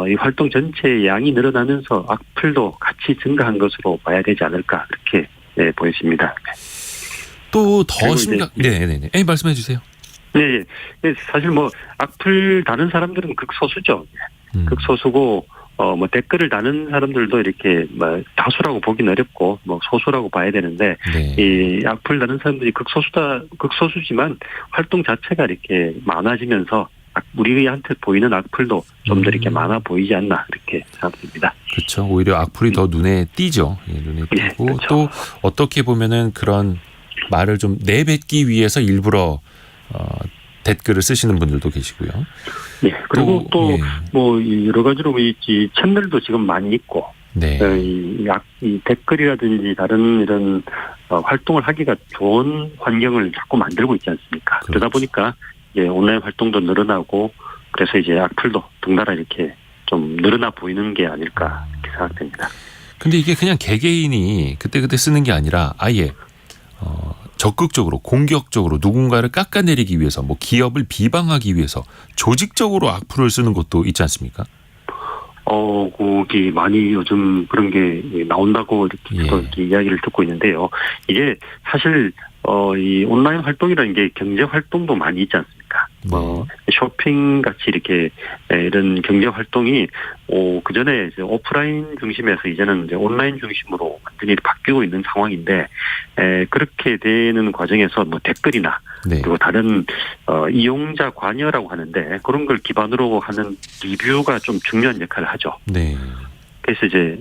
이 활동 전체의 양이 늘어나면서 악플도 같이 증가한 것으로 봐야 되지 않을까 그렇게 보여집니다. 또 더 심각. 네네네. 말씀해 주세요. 네, 사실 뭐 악플 다는 사람들은 극소수죠. 극소수고 뭐 댓글을 다는 사람들도 이렇게 뭐 다수라고 보기는 어렵고 뭐 소수라고 봐야 되는데 네. 이 악플 다는 사람들이 극소수지만 활동 자체가 이렇게 많아지면서 우리한테 보이는 악플도 좀 더 이렇게 많아 보이지 않나 그렇게 생각됩니다. 그렇죠. 오히려 악플이 더 눈에 띄죠. 눈에 띄고 그렇죠. 또 어떻게 보면은 그런 말을 좀 내뱉기 위해서 일부러 댓글을 쓰시는 분들도 계시고요. 네. 그리고 또 예. 뭐 여러 가지로 이 채널도 지금 많이 있고 네. 이 댓글이라든지 다른 이런 활동을 하기가 좋은 환경을 자꾸 만들고 있지 않습니까? 그렇죠. 그러다 보니까 이제 온라인 활동도 늘어나고 그래서 이제 악플도 덩달아 이렇게 좀 늘어나 보이는 게 아닐까 이렇게 생각됩니다. 근데 이게 그냥 개개인이 그때그때 쓰는 게 아니라 아예 적극적으로 공격적으로 누군가를 깎아내리기 위해서 뭐 기업을 비방하기 위해서 조직적으로 악플을 쓰는 것도 있지 않습니까? 그게 많이 요즘 그런 게 나온다고 이렇게, 예. 이렇게 이야기를 듣고 있는데요. 이게 사실 이 온라인 활동이라는 게 경제 활동도 많이 있지 않습니까? 쇼핑 같이 이렇게 이런 경제 활동이 그 전에 이제 오프라인 중심에서 이제는 이제 온라인 중심으로 완전히 바뀌고 있는 상황인데 그렇게 되는 과정에서 뭐 댓글이나 네. 그리고 다른 이용자 관여라고 하는데 그런 걸 기반으로 하는 리뷰가 좀 중요한 역할을 하죠. 네. 그래서 이제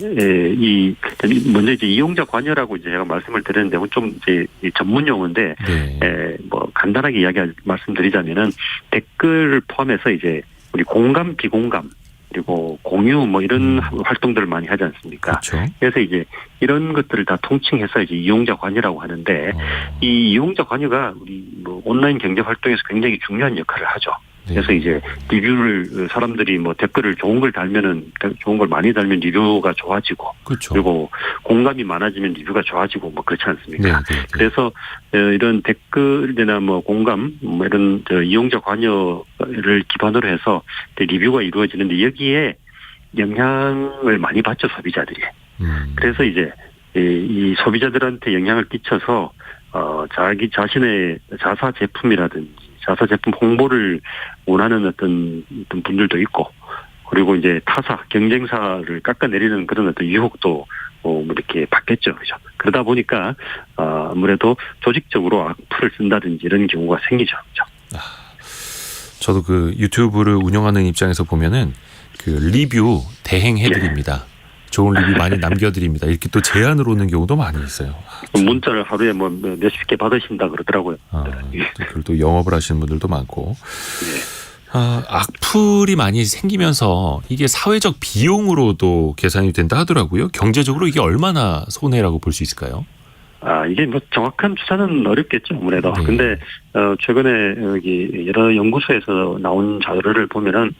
먼저 이제 이용자 관여라고 이제 제가 말씀을 드렸는데 좀 이제 전문 용어인데 네. 뭐 간단하게 말씀드리자면은 댓글을 포함해서 이제 우리 공감, 비공감 그리고 공유 뭐 이런 활동들을 많이 하지 않습니까? 그렇죠. 그래서 이제 이런 것들을 다 통칭해서 이제 이용자 관여라고 하는데 이 이용자 관여가 우리 뭐 온라인 경제 활동에서 굉장히 중요한 역할을 하죠. 네. 그래서 이제 리뷰를 사람들이 뭐 댓글을 좋은 걸 달면은 좋은 걸 많이 달면 리뷰가 좋아지고 그렇죠. 그리고 공감이 많아지면 리뷰가 좋아지고 뭐 그렇지 않습니까? 네. 그래서 이런 댓글이나 뭐 공감 뭐 이런 이용자 관여를 기반으로 해서 리뷰가 이루어지는데 여기에 영향을 많이 받죠 소비자들이. 그래서 이제 이 소비자들한테 영향을 끼쳐서 자기 자신의 자사 제품이라든지 자사 제품 홍보를 원하는 어떤 분들도 있고 그리고 이제 타사 경쟁사를 깎아내리는 그런 어떤 유혹도 이렇게 받겠죠, 그죠? 그러다 보니까 아무래도 조직적으로 악플을 쓴다든지 이런 경우가 생기죠, 그죠? 저도 그 유튜브를 운영하는 입장에서 보면은 그 리뷰 대행해드립니다. 좋은 리뷰 많이 남겨드립니다. 이렇게 또 제안을 오는 경우도 많이 있어요. 문자를 하루에 뭐 몇십 개 받으신다 그러더라고요. 그리고 또 영업을 하시는 분들도 많고. 악플이 많이 생기면서 이게 사회적 비용으로도 계산이 된다 하더라고요. 경제적으로 이게 얼마나 손해라고 볼 수 있을까요? 이게 뭐 정확한 추산은 어렵겠죠, 아무래도. 네. 근데 최근에 여기 여러 연구소에서 나온 자료를 보면은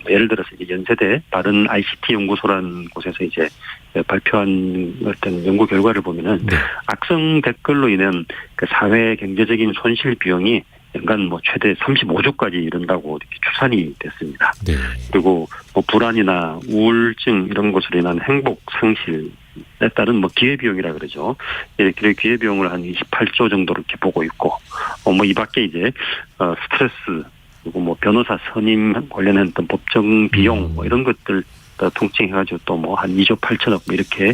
예를 들어서 이제 연세대 다른 ICT 연구소라는 곳에서 이제 발표한 어떤 연구 결과를 보면은 네. 악성 댓글로 인한 그 사회 경제적인 손실 비용이 연간 뭐 최대 35조까지 이른다고 이렇게 추산이 됐습니다. 네. 그리고 뭐 불안이나 우울증 이런 것으로 인한 행복 상실에 따른 뭐 기회비용이라 그러죠. 기회비용을 한 28조 정도로 이렇게 보고 있고, 뭐 이 밖에 이제 스트레스 그리고 뭐 변호사 선임 관련한 어떤 법정 비용 뭐 이런 것들 통칭해가지고 또 뭐 한 2조 8천억 뭐 이렇게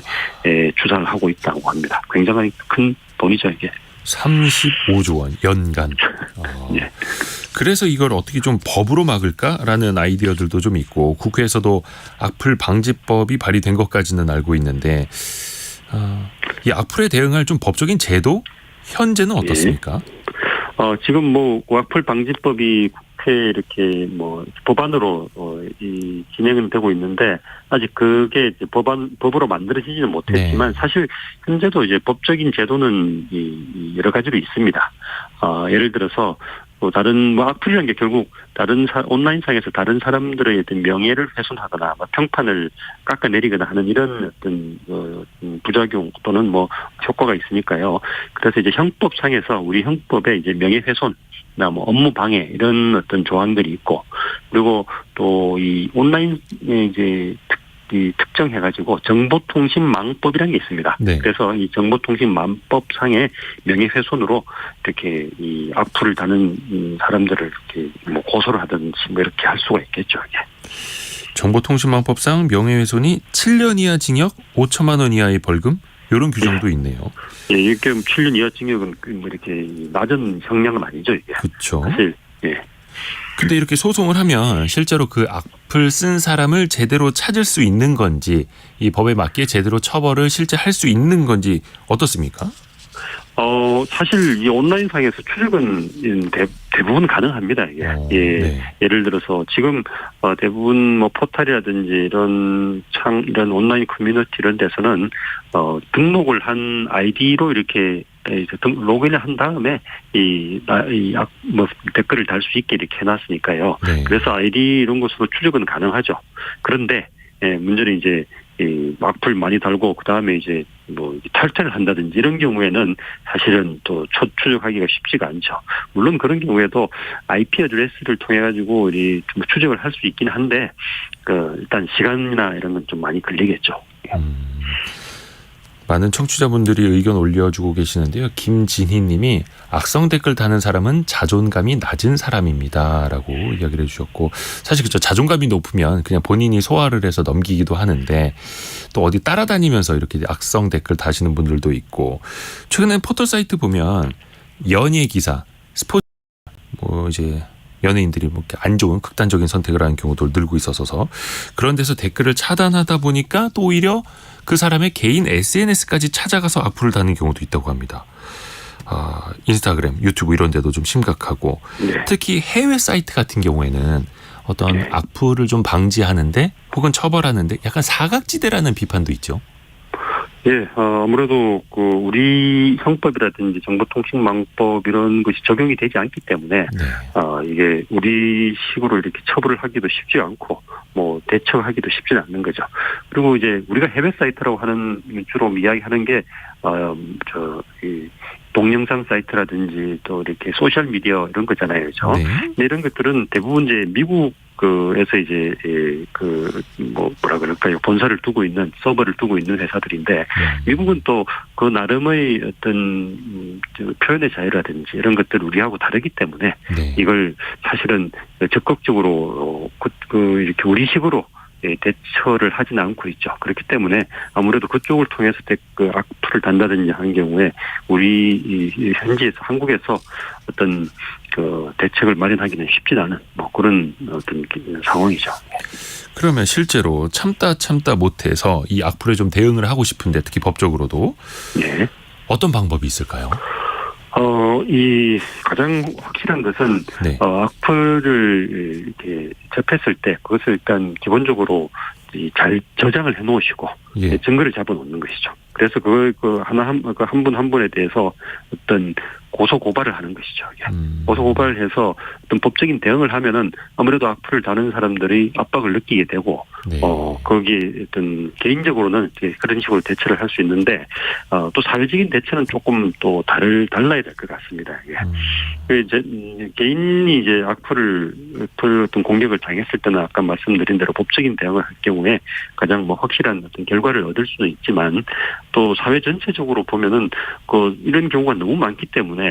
추산을 하고 있다고 합니다. 굉장히 큰 돈이죠 이게. 35조 원 연간. 네. 그래서 이걸 어떻게 좀 법으로 막을까라는 아이디어들도 좀 있고 국회에서도 악플 방지법이 발의된 것까지는 알고 있는데 이 악플에 대응할 좀 법적인 제도 현재는 어떻습니까? 지금 뭐 악플 방지법이 국회에 이렇게 뭐 법안으로 이 진행은 되고 있는데 아직 그게 이제 법으로 만들어지지는 못했지만 네. 사실 현재도 이제 법적인 제도는 이 여러 가지로 있습니다. 예를 들어서 또 다른 뭐 악플이라는 게 결국 다른 온라인상에서 다른 사람들의 어떤 명예를 훼손하거나 뭐 평판을 깎아내리거나 하는 이런 어떤 부작용 또는 뭐 효과가 있으니까요. 그래서 이제 형법상에서 우리 형법에 이제 명예훼손이나 뭐 업무 방해 이런 어떤 조항들이 있고 그리고 또 이 온라인에 이제 특정해가지고 정보통신망법이라는 게 있습니다. 네. 그래서 이 정보통신망법상의 명예훼손으로 이렇게 이 악플을 다는 사람들을 이렇게 뭐 고소를 하든지 뭐 이렇게 할 수가 있겠죠. 이게. 정보통신망법상 명예훼손이 7년 이하 징역 5천만 원 이하의 벌금 이런 규정도 있네요. 예, 이게 7년 이하 징역은 뭐 이렇게 낮은 형량은 아니죠 이게. 그렇죠. 사실 예. 근데 이렇게 소송을 하면 실제로 그 악플 쓴 사람을 제대로 찾을 수 있는 건지 이 법에 맞게 제대로 처벌을 실제 할 수 있는 건지 어떻습니까? 사실 이 온라인상에서 추적은 대부분 가능합니다. 이게. 네. 예를 들어서 지금 대부분 뭐 포털이라든지 이런 온라인 커뮤니티 이런 데서는 등록을 한 아이디로 이렇게 로그인을 한 다음에 뭐 댓글을 달 수 있게 이렇게 해놨으니까요. 네. 그래서 아이디 이런 것으로 추적은 가능하죠. 그런데 문제는 이제 악플 많이 달고 그 다음에 이제 뭐 탈퇴를 한다든지 이런 경우에는 사실은 또 추적하기가 쉽지가 않죠. 물론 그런 경우에도 IP 어드레스를 통해 가지고 좀 추적을 할 수 있긴 한데 일단 시간이나 이런 건 좀 많이 걸리겠죠. 많은 청취자분들이 의견 올려주고 계시는데요. 김진희 님이 악성 댓글 다는 사람은 자존감이 낮은 사람입니다라고 이야기를 해주셨고, 사실 그죠, 자존감이 높으면 그냥 본인이 소화를 해서 넘기기도 하는데 또 어디 따라다니면서 이렇게 악성 댓글 다시는 분들도 있고, 최근에 포털 사이트 보면 연예 기사, 스포츠 뭐 이제 연예인들이 뭐 이렇게 안 좋은 극단적인 선택을 하는 경우도 늘고 있어서 그런 데서 댓글을 차단하다 보니까 또 오히려 그 사람의 개인 SNS까지 찾아가서 악플을 다는 경우도 있다고 합니다. 인스타그램, 유튜브 이런 데도 좀 심각하고, 네. 특히 해외 사이트 같은 경우에는 어떤 네. 악플을 좀 방지하는데 혹은 처벌하는데 약간 사각지대라는 비판도 있죠. 예, 아무래도 우리 형법이라든지 정보통신망법 이런 것이 적용이 되지 않기 때문에 네. 이게 우리 식으로 이렇게 처벌을 하기도 쉽지 않고 뭐 대처하기도 쉽지는 않는 거죠. 그리고 이제 우리가 해외 사이트라고 하는 주로 이야기하는 게 동영상 사이트라든지 또 이렇게 소셜 미디어 이런 거잖아요, 그죠? 네. 이런 것들은 대부분 이제 미국에서 이제 뭐라 그럴까요? 본사를 두고 있는 서버를 두고 있는 회사들인데, 미국은 또 그 나름의 어떤 표현의 자유라든지 이런 것들 우리하고 다르기 때문에 네. 이걸 사실은 적극적으로 이렇게 우리식으로 대처를 하진 않고 있죠. 그렇기 때문에 아무래도 그쪽을 통해서 악플을 단다든지 하는 경우에 우리 현지에서 한국에서 어떤 대책을 마련하기는 쉽지 않은 뭐 그런 어떤 상황이죠. 그러면 실제로 참다 못해서 이 악플에 좀 대응을 하고 싶은데, 특히 법적으로도 네. 어떤 방법이 있을까요? 이 가장 확실한 것은 네. 악플을 이렇게 접했을 때 그것을 일단 기본적으로 잘 저장을 해놓으시고 예. 증거를 잡아놓는 것이죠. 그래서 그걸 한 분 한 분에 대해서 어떤 고소 고발을 하는 것이죠. 고소 고발을 해서 어떤 법적인 대응을 하면은 아무래도 악플을 다는 사람들이 압박을 느끼게 되고, 네. 거기에 어떤 개인적으로는 이제 그런 식으로 대처를 할 수 있는데, 또 사회적인 대처는 조금 또 달라야 될 것 같습니다. 이제 개인이 이제 악플 어떤 공격을 당했을 때는 아까 말씀드린 대로 법적인 대응을 할 경우에 가장 뭐 확실한 어떤 결과를 얻을 수도 있지만, 또 사회 전체적으로 보면은 이런 경우가 너무 많기 때문에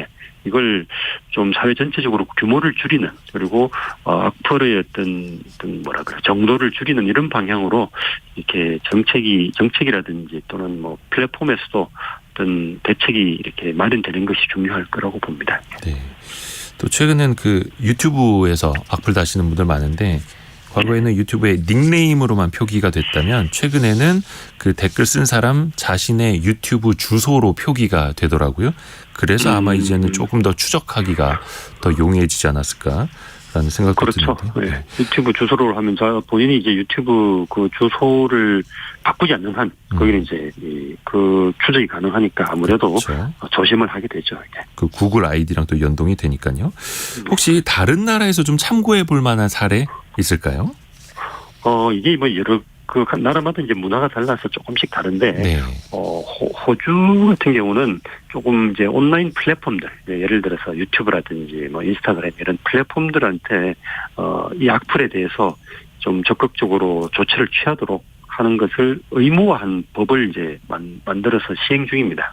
이걸 좀 사회 전체적으로 규모를 줄이는, 그리고 악플의 어떤 정도를 줄이는 이런 방향으로 이렇게 정책이라든지 또는 뭐 플랫폼에서도 어떤 대책이 이렇게 마련되는 것이 중요할 거라고 봅니다. 네. 또 최근엔 유튜브에서 악플 다시는 분들 많은데, 과거에는 유튜브에 닉네임으로만 표기가 됐다면 최근에는 그 댓글 쓴 사람 자신의 유튜브 주소로 표기가 되더라고요. 그래서 아마 이제는 조금 더 추적하기가 더 용이해지지 않았을까라는 생각도 그렇죠. 드는데요. 네. 유튜브 주소로 하면 본인이 이제 유튜브 그 주소를 바꾸지 않는 한 거기는 이제 그 추적이 가능하니까 아무래도 그렇죠. 조심을 하게 되죠. 그 구글 아이디랑 또 연동이 되니까요. 혹시 다른 나라에서 좀 참고해 볼 만한 사례 있을까요? 이게 뭐 여러 나라마다 이제 문화가 달라서 조금씩 다른데, 네. 호주 같은 경우는 조금 이제 온라인 플랫폼들, 예를 들어서 유튜브라든지 뭐 인스타그램 이런 플랫폼들한테 이 악플에 대해서 좀 적극적으로 조치를 취하도록 하는 것을 의무화한 법을 이제 만들어서 시행 중입니다.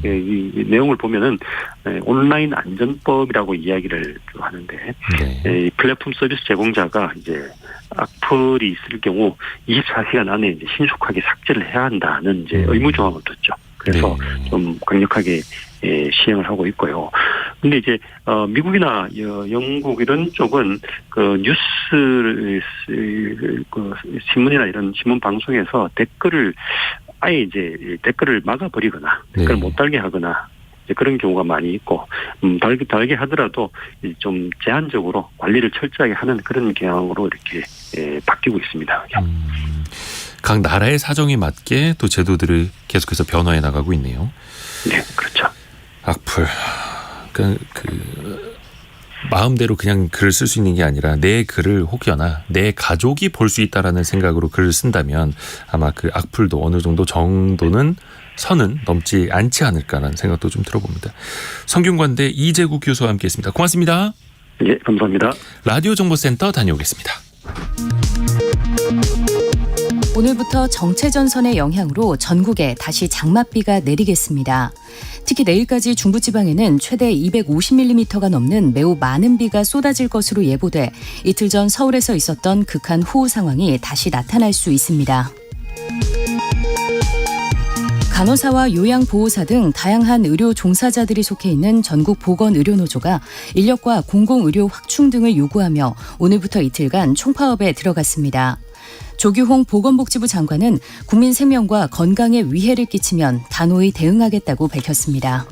이 내용을 보면은 온라인 안전법이라고 이야기를 하는데, 네. 이 플랫폼 서비스 제공자가 이제 악플이 있을 경우 24시간 안에 이제 신속하게 삭제를 해야 한다는 이제 의무 조항을 뒀죠. 그래서 네. 좀 강력하게 시행을 하고 있고요. 근데 이제 미국이나 영국 이런 쪽은 뉴스 신문이나 이런 신문 방송에서 댓글을 아예 이제 댓글을 막아버리거나 댓글을 네. 못 달게 하거나 이제 그런 경우가 많이 있고 다르게 하더라도 좀 제한적으로 관리를 철저하게 하는 그런 경향으로 이렇게 바뀌고 있습니다. 각 나라의 사정에 맞게 또 제도들을 계속해서 변화해 나가고 있네요. 네, 그렇죠. 악플. 그 마음대로 그냥 글을 쓸 수 있는 게 아니라 내 글을 혹여나 내 가족이 볼 수 있다라는 생각으로 글을 쓴다면 아마 그 악플도 어느 정도는 선은 넘지 않지 않을까라는 생각도 좀 들어봅니다. 성균관대 이재국 교수와 함께했습니다. 고맙습니다. 예, 감사합니다. 라디오 정보센터 다녀오겠습니다. 오늘부터 정체전선의 영향으로 전국에 다시 장맛비가 내리겠습니다. 특히 내일까지 중부지방에는 최대 250mm가 넘는 매우 많은 비가 쏟아질 것으로 예보돼 이틀 전 서울에서 있었던 극한 호우 상황이 다시 나타날 수 있습니다. 간호사와 요양보호사 등 다양한 의료 종사자들이 속해 있는 전국 보건의료노조가 인력과 공공의료 확충 등을 요구하며 오늘부터 이틀간 총파업에 들어갔습니다. 조규홍 보건복지부 장관은 국민 생명과 건강에 위해를 끼치면 단호히 대응하겠다고 밝혔습니다.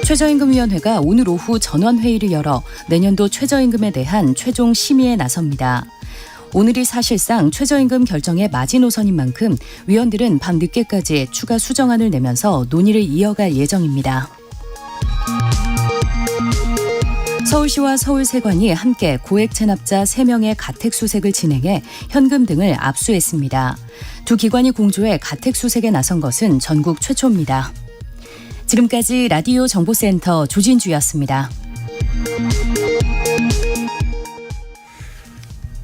최저임금위원회가 오늘 오후 전원회의를 열어 내년도 최저임금에 대한 최종 심의에 나섭니다. 오늘이 사실상 최저임금 결정의 마지노선인 만큼 위원들은 밤 늦게까지 추가 수정안을 내면서 논의를 이어갈 예정입니다. 서울시와 서울세관이 함께 고액 체납자 3명의 가택수색을 진행해 현금 등을 압수했습니다. 두 기관이 공조해 가택수색에 나선 것은 전국 최초입니다. 지금까지 라디오 정보센터 조진주였습니다.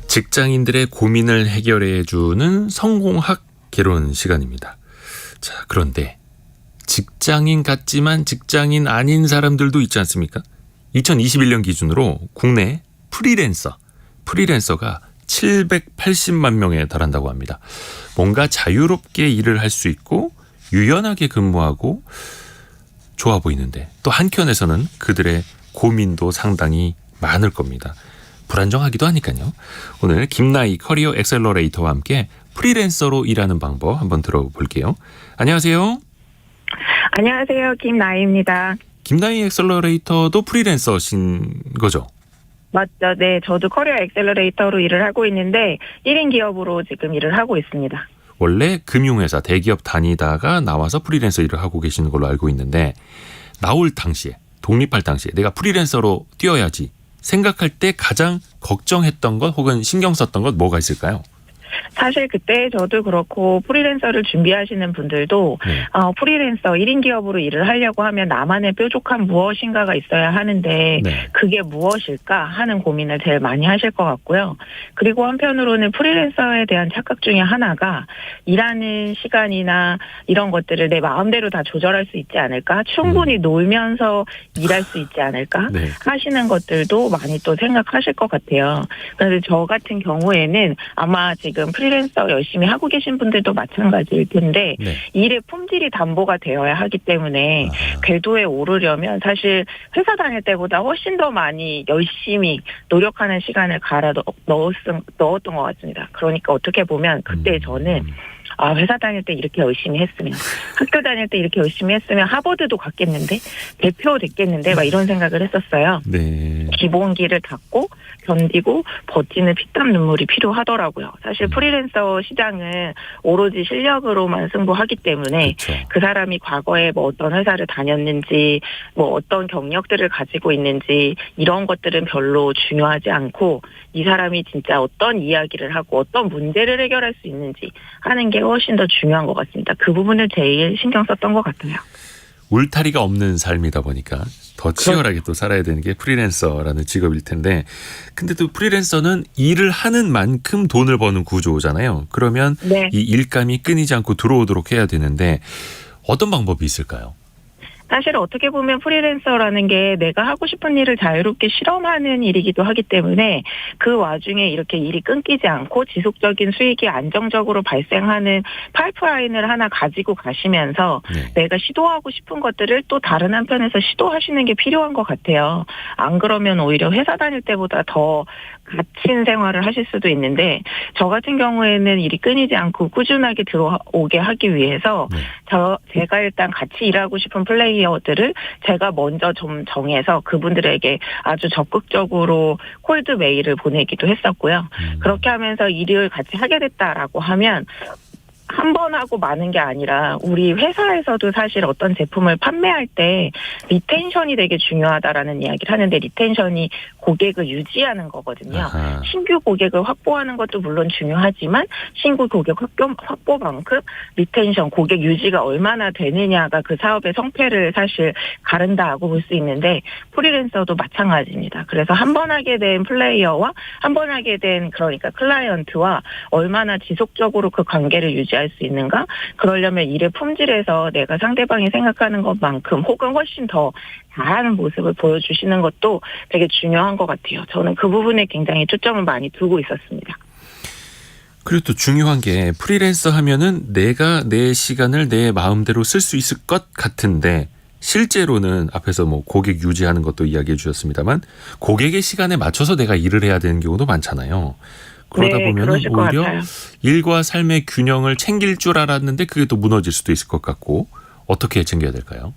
직장인들의 고민을 해결해주는 성공학 개론 시간입니다. 자, 그런데 직장인 같지만 직장인 아닌 사람들도 있지 않습니까? 2021년 기준으로 국내 프리랜서가 780만 명에 달한다고 합니다. 뭔가 자유롭게 일을 할 수 있고 유연하게 근무하고 좋아 보이는데 또 한켠에서는 그들의 고민도 상당히 많을 겁니다. 불안정하기도 하니까요. 오늘 김나희 커리어 엑셀러레이터와 함께 프리랜서로 일하는 방법 한번 들어볼게요. 안녕하세요. 안녕하세요. 김나희입니다. 김나희 엑셀러레이터도 프리랜서신 거죠? 맞죠. 네, 저도 커리어 엑셀러레이터로 일을 하고 있는데 1인 기업으로 지금 일을 하고 있습니다. 원래 금융회사 대기업 다니다가 나와서 프리랜서 일을 하고 계시는 걸로 알고 있는데 나올 당시에 독립할 당시에 내가 프리랜서로 뛰어야지 생각할 때 가장 걱정했던 것 혹은 신경 썼던 것 뭐가 있을까요? 사실 그때 저도 그렇고 프리랜서를 준비하시는 분들도 프리랜서 1인 기업으로 일을 하려고 하면 나만의 뾰족한 무엇인가가 있어야 하는데 네. 그게 무엇일까 하는 고민을 제일 많이 하실 것 같고요. 그리고 한편으로는 프리랜서에 대한 착각 중에 하나가 일하는 시간이나 이런 것들을 내 마음대로 다 조절할 수 있지 않을까? 충분히 놀면서 일할 수 있지 않을까? 네. 하시는 것들도 많이 또 생각하실 것 같아요. 그런데 저 같은 경우에는 아마 지금 프리랜서 열심히 하고 계신 분들도 마찬가지일 텐데 네. 일의 품질이 담보가 되어야 하기 때문에 궤도에 오르려면 사실 회사 다닐 때보다 훨씬 더 많이 열심히 노력하는 시간을 넣었던 것 같습니다. 그러니까 어떻게 보면 그때 저는 회사 다닐 때 이렇게 열심히 했으면, 학교 다닐 때 이렇게 열심히 했으면 하버드도 갔겠는데, 대표 됐겠는데, 막 이런 생각을 했었어요. 네. 기본기를 닫고 견디고 버티는 피땀 눈물이 필요하더라고요. 사실 프리랜서 시장은 오로지 실력으로만 승부하기 때문에 그렇죠. 그 사람이 과거에 뭐 어떤 회사를 다녔는지, 뭐 어떤 경력들을 가지고 있는지 이런 것들은 별로 중요하지 않고 이 사람이 진짜 어떤 이야기를 하고 어떤 문제를 해결할 수 있는지 하는 게 훨씬 더 중요한 것 같습니다. 그 부분을 제일 신경 썼던 것 같아요. 울타리가 없는 삶이다 보니까 더 치열하게 또 살아야 되는 게 프리랜서라는 직업일 텐데 근데 또 프리랜서는 일을 하는 만큼 돈을 버는 구조잖아요. 그러면 네. 이 일감이 끊이지 않고 들어오도록 해야 되는데 어떤 방법이 있을까요? 사실 어떻게 보면 프리랜서라는 게 내가 하고 싶은 일을 자유롭게 실험하는 일이기도 하기 때문에 그 와중에 이렇게 일이 끊기지 않고 지속적인 수익이 안정적으로 발생하는 파이프라인을 하나 가지고 가시면서 내가 시도하고 싶은 것들을 또 다른 한편에서 시도하시는 게 필요한 것 같아요. 안 그러면 오히려 회사 다닐 때보다 더 갇힌 생활을 하실 수도 있는데 저 같은 경우에는 일이 끊이지 않고 꾸준하게 들어오게 하기 위해서 제가 일단 같이 일하고 싶은 플레이어들을 제가 먼저 좀 정해서 그분들에게 아주 적극적으로 콜드 메일을 보내기도 했었고요. 그렇게 하면서 일을 같이 하게 됐다라고 하면 한 번 하고 마는 게 아니라 우리 회사에서도 사실 어떤 제품을 판매할 때 리텐션이 되게 중요하다라는 이야기를 하는데 리텐션이 고객을 유지하는 거거든요. 아하. 신규 고객을 확보하는 것도 물론 중요하지만 신규 고객 확보만큼 리텐션, 고객 유지가 얼마나 되느냐가 그 사업의 성패를 사실 가른다고 볼 수 있는데 프리랜서도 마찬가지입니다. 그래서 한 번 하게 된 플레이어와 한 번 하게 된 그러니까 클라이언트와 얼마나 지속적으로 그 관계를 유지할 수 있는가? 그러려면 일의 품질에서 내가 상대방이 생각하는 것만큼 혹은 훨씬 더 잘하는 모습을 보여주시는 것도 되게 중요한 것 같아요. 저는 그 부분에 굉장히 초점을 많이 두고 있었습니다. 그리고 또 중요한 게 프리랜서 하면은 내가 내 시간을 내 마음대로 쓸 수 있을 것 같은데 실제로는 앞에서 뭐 고객 유지하는 것도 이야기해 주셨습니다만 고객의 시간에 맞춰서 내가 일을 해야 되는 경우도 많잖아요. 그러다 네, 보면 그러실 것 오히려 같아요. 일과 삶의 균형을 챙길 줄 알았는데 그게 또 무너질 수도 있을 것 같고 어떻게 챙겨야 될까요?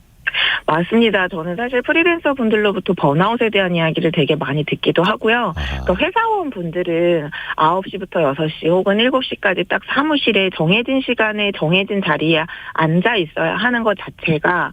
맞습니다. 저는 사실 프리랜서 분들로부터 번아웃에 대한 이야기를 되게 많이 듣기도 하고요. 또 회사원 분들은 9시부터 6시 혹은 7시까지 딱 사무실에 정해진 시간에 정해진 자리에 앉아 있어야 하는 것 자체가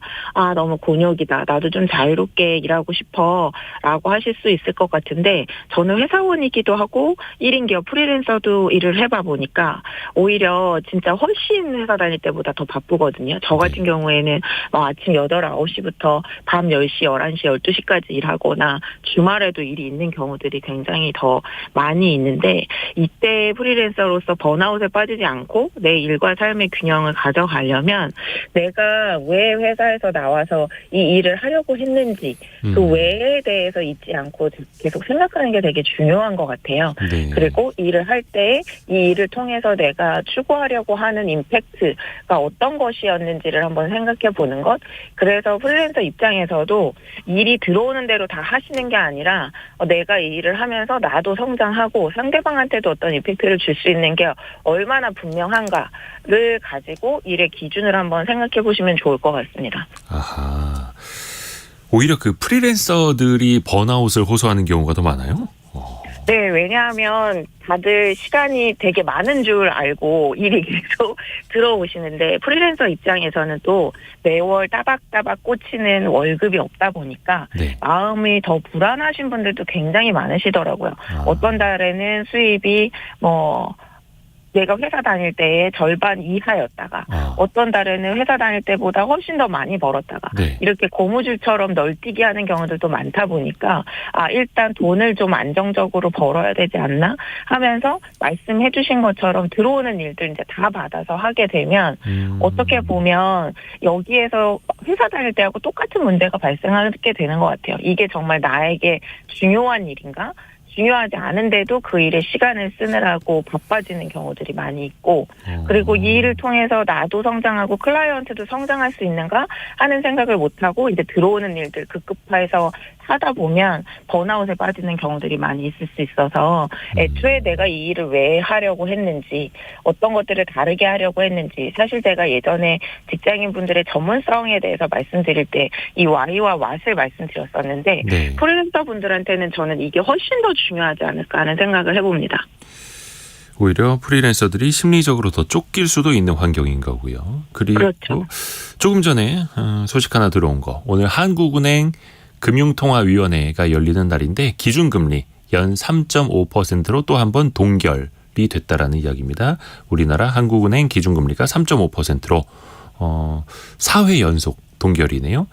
너무 곤욕이다. 나도 좀 자유롭게 일하고 싶어 라고 하실 수 있을 것 같은데 저는 회사원이기도 하고 1인 기업 프리랜서도 일을 해봐 보니까 오히려 진짜 훨씬 회사 다닐 때보다 더 바쁘거든요. 저 같은 경우에는 아침 8, 9시부터 밤 10시, 11시, 12시까지 일하거나 주말에도 일이 있는 경우들이 굉장히 더 많이 있는데 이때 프리랜서로서 번아웃에 빠지지 않고 내 일과 삶의 균형을 가져가려면 내가 왜 회사에서 나와서 이 일을 하려고 했는지 그 왜에 대해서 잊지 않고 계속 생각하는 게 되게 중요한 것 같아요. 네. 그리고 일을 할 때 이 일을 통해서 내가 추구하려고 하는 임팩트가 어떤 것이었는지를 한번 생각해 보는 것. 그래서 프리랜서 입장에서도 일이 들어오는 대로 다 하시는 게 아니라 내가 이 일을 하면서 나도 성장하고 상대방한테도 어떤 임팩트를 줄 수 있는 게 얼마나 분명한가를 가지고 일의 기준을 한번 생각해 보시면 좋을 것 같습니다. 아하. 오히려 그 프리랜서들이 번아웃을 호소하는 경우가 더 많아요? 네, 왜냐하면 다들 시간이 되게 많은 줄 알고 일이 계속 들어오시는데 프리랜서 입장에서는 또 매월 따박따박 꽂히는 월급이 없다 보니까 네. 마음이 더 불안하신 분들도 굉장히 많으시더라고요. 어떤 달에는 수입이 내가 회사 다닐 때의 절반 이하였다가 어떤 달에는 회사 다닐 때보다 훨씬 더 많이 벌었다가 네. 이렇게 고무줄처럼 널뛰기 하는 경우들도 많다 보니까 일단 돈을 좀 안정적으로 벌어야 되지 않나 하면서 말씀해 주신 것처럼 들어오는 일들 이제 다 받아서 하게 되면 어떻게 보면 여기에서 회사 다닐 때하고 똑같은 문제가 발생하게 되는 것 같아요. 이게 정말 나에게 중요한 일인가? 중요하지 않은데도 그 일에 시간을 쓰느라고 바빠지는 경우들이 많이 있고 그리고 이 일을 통해서 나도 성장하고 클라이언트도 성장할 수 있는가 하는 생각을 못하고 이제 들어오는 일들 급급해서 하다 보면 번아웃에 빠지는 경우들이 많이 있을 수 있어서 애초에 내가 이 일을 왜 하려고 했는지 어떤 것들을 다르게 하려고 했는지 사실 제가 예전에 직장인분들의 전문성에 대해서 말씀드릴 때 이 Y와 What을 말씀드렸었는데 네. 프리랜서 분들한테는 저는 이게 훨씬 더 중요하지 않을까 하는 생각을 해봅니다. 오히려 프리랜서들이 심리적으로 더 쫓길 수도 있는 환경인 거고요. 그리고 그렇죠. 조금 전에 소식 하나 들어온 거. 오늘 한국은행 금융통화위원회가 열리는 날인데 기준금리 연 3.5%로 또 한 번 동결이 됐다라는 이야기입니다. 우리나라 한국은행 기준금리가 3.5%로 4회 연속 동결이네요.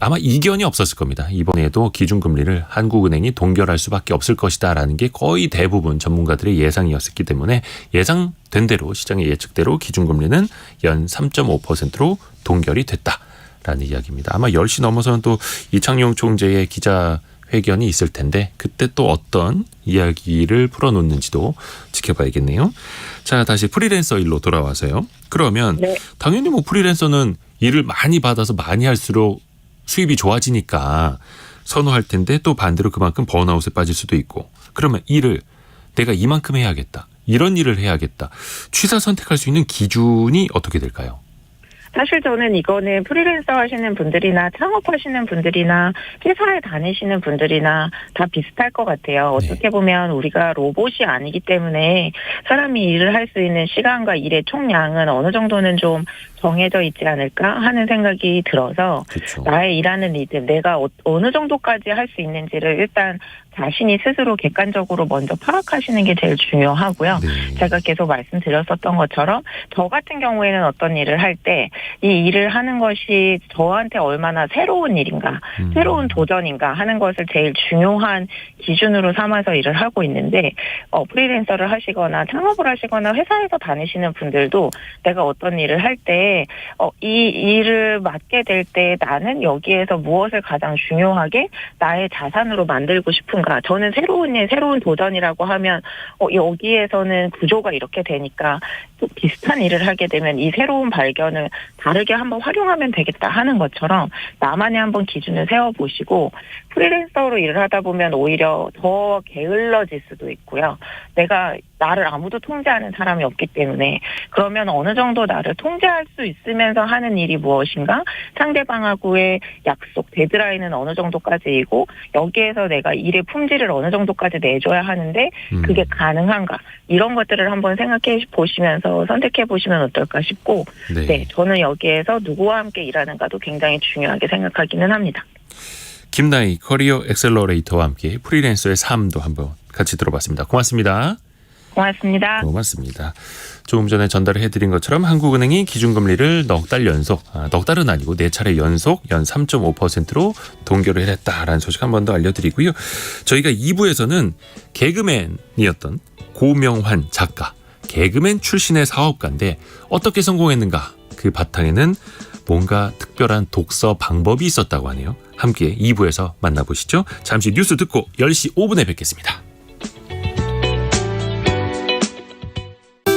아마 이견이 없었을 겁니다. 이번에도 기준금리를 한국은행이 동결할 수밖에 없을 것이다라는 게 거의 대부분 전문가들의 예상이었기 때문에 예상된 대로 시장의 예측대로 기준금리는 연 3.5%로 동결이 됐다라는 이야기입니다. 아마 10시 넘어서는 또 이창용 총재의 기자회견이 있을 텐데 그때 또 어떤 이야기를 풀어놓는지도 지켜봐야겠네요. 자, 다시 프리랜서 일로 돌아와서요. 그러면 네. 당연히 뭐 프리랜서는 일을 많이 받아서 많이 할수록 수입이 좋아지니까 선호할 텐데 또 반대로 그만큼 번아웃에 빠질 수도 있고 그러면 일을 내가 이만큼 해야겠다. 이런 일을 해야겠다. 취사 선택할 수 있는 기준이 어떻게 될까요? 사실 저는 이거는 프리랜서 하시는 분들이나 창업하시는 분들이나 회사에 다니시는 분들이나 다 비슷할 것 같아요. 어떻게 보면 우리가 로봇이 아니기 때문에 사람이 일을 할 수 있는 시간과 일의 총량은 어느 정도는 좀 정해져 있지 않을까 하는 생각이 들어서 그렇죠. 나의 일하는 리듬, 내가 어느 정도까지 할 수 있는지를 일단 자신이 스스로 객관적으로 먼저 파악하시는 게 제일 중요하고요. 네. 제가 계속 말씀드렸었던 것처럼 저 같은 경우에는 어떤 일을 할 때 이 일을 하는 것이 저한테 얼마나 새로운 일인가, 새로운 도전인가 하는 것을 제일 중요한 기준으로 삼아서 일을 하고 있는데 프리랜서를 하시거나 창업을 하시거나 회사에서 다니시는 분들도 내가 어떤 일을 할 때 이 일을 맡게 될 때 나는 여기에서 무엇을 가장 중요하게 나의 자산으로 만들고 싶은가. 저는 새로운 일, 새로운 도전이라고 하면 여기에서는 구조가 이렇게 되니까 또 비슷한 일을 하게 되면 이 새로운 발견을 다르게 한번 활용하면 되겠다 하는 것처럼 나만의 한번 기준을 세워보시고 프리랜서로 일을 하다 보면 오히려 더 게을러질 수도 있고요. 내가 나를 아무도 통제하는 사람이 없기 때문에 그러면 어느 정도 나를 통제할 수 있으면서 하는 일이 무엇인가? 상대방하고의 약속, 데드라인은 어느 정도까지이고 여기에서 내가 일의 품질을 어느 정도까지 내줘야 하는데 그게 가능한가? 이런 것들을 한번 생각해 보시면서 선택해 보시면 어떨까 싶고 네, 저는 여기에서 누구와 함께 일하는가도 굉장히 중요하게 생각하기는 합니다. 김나희 커리어 엑셀러레이터와 함께 프리랜서의 삶도 한번 같이 들어봤습니다. 고맙습니다. 고맙습니다. 고맙습니다. 조금 전에 전달을 해드린 것처럼 한국은행이 기준금리를 넉 달 연속, 넉 달은 아니고 4차례 연속 연 3.5%로 동결을 했다라는 소식 한 번 더 알려드리고요. 저희가 2부에서는 개그맨이었던 고명환 작가, 개그맨 출신의 사업가인데 어떻게 성공했는가? 그 바탕에는 뭔가 특별한 독서 방법이 있었다고 하네요. 함께 2부에서 만나보시죠. 잠시 뉴스 듣고 10시 5분에 뵙겠습니다.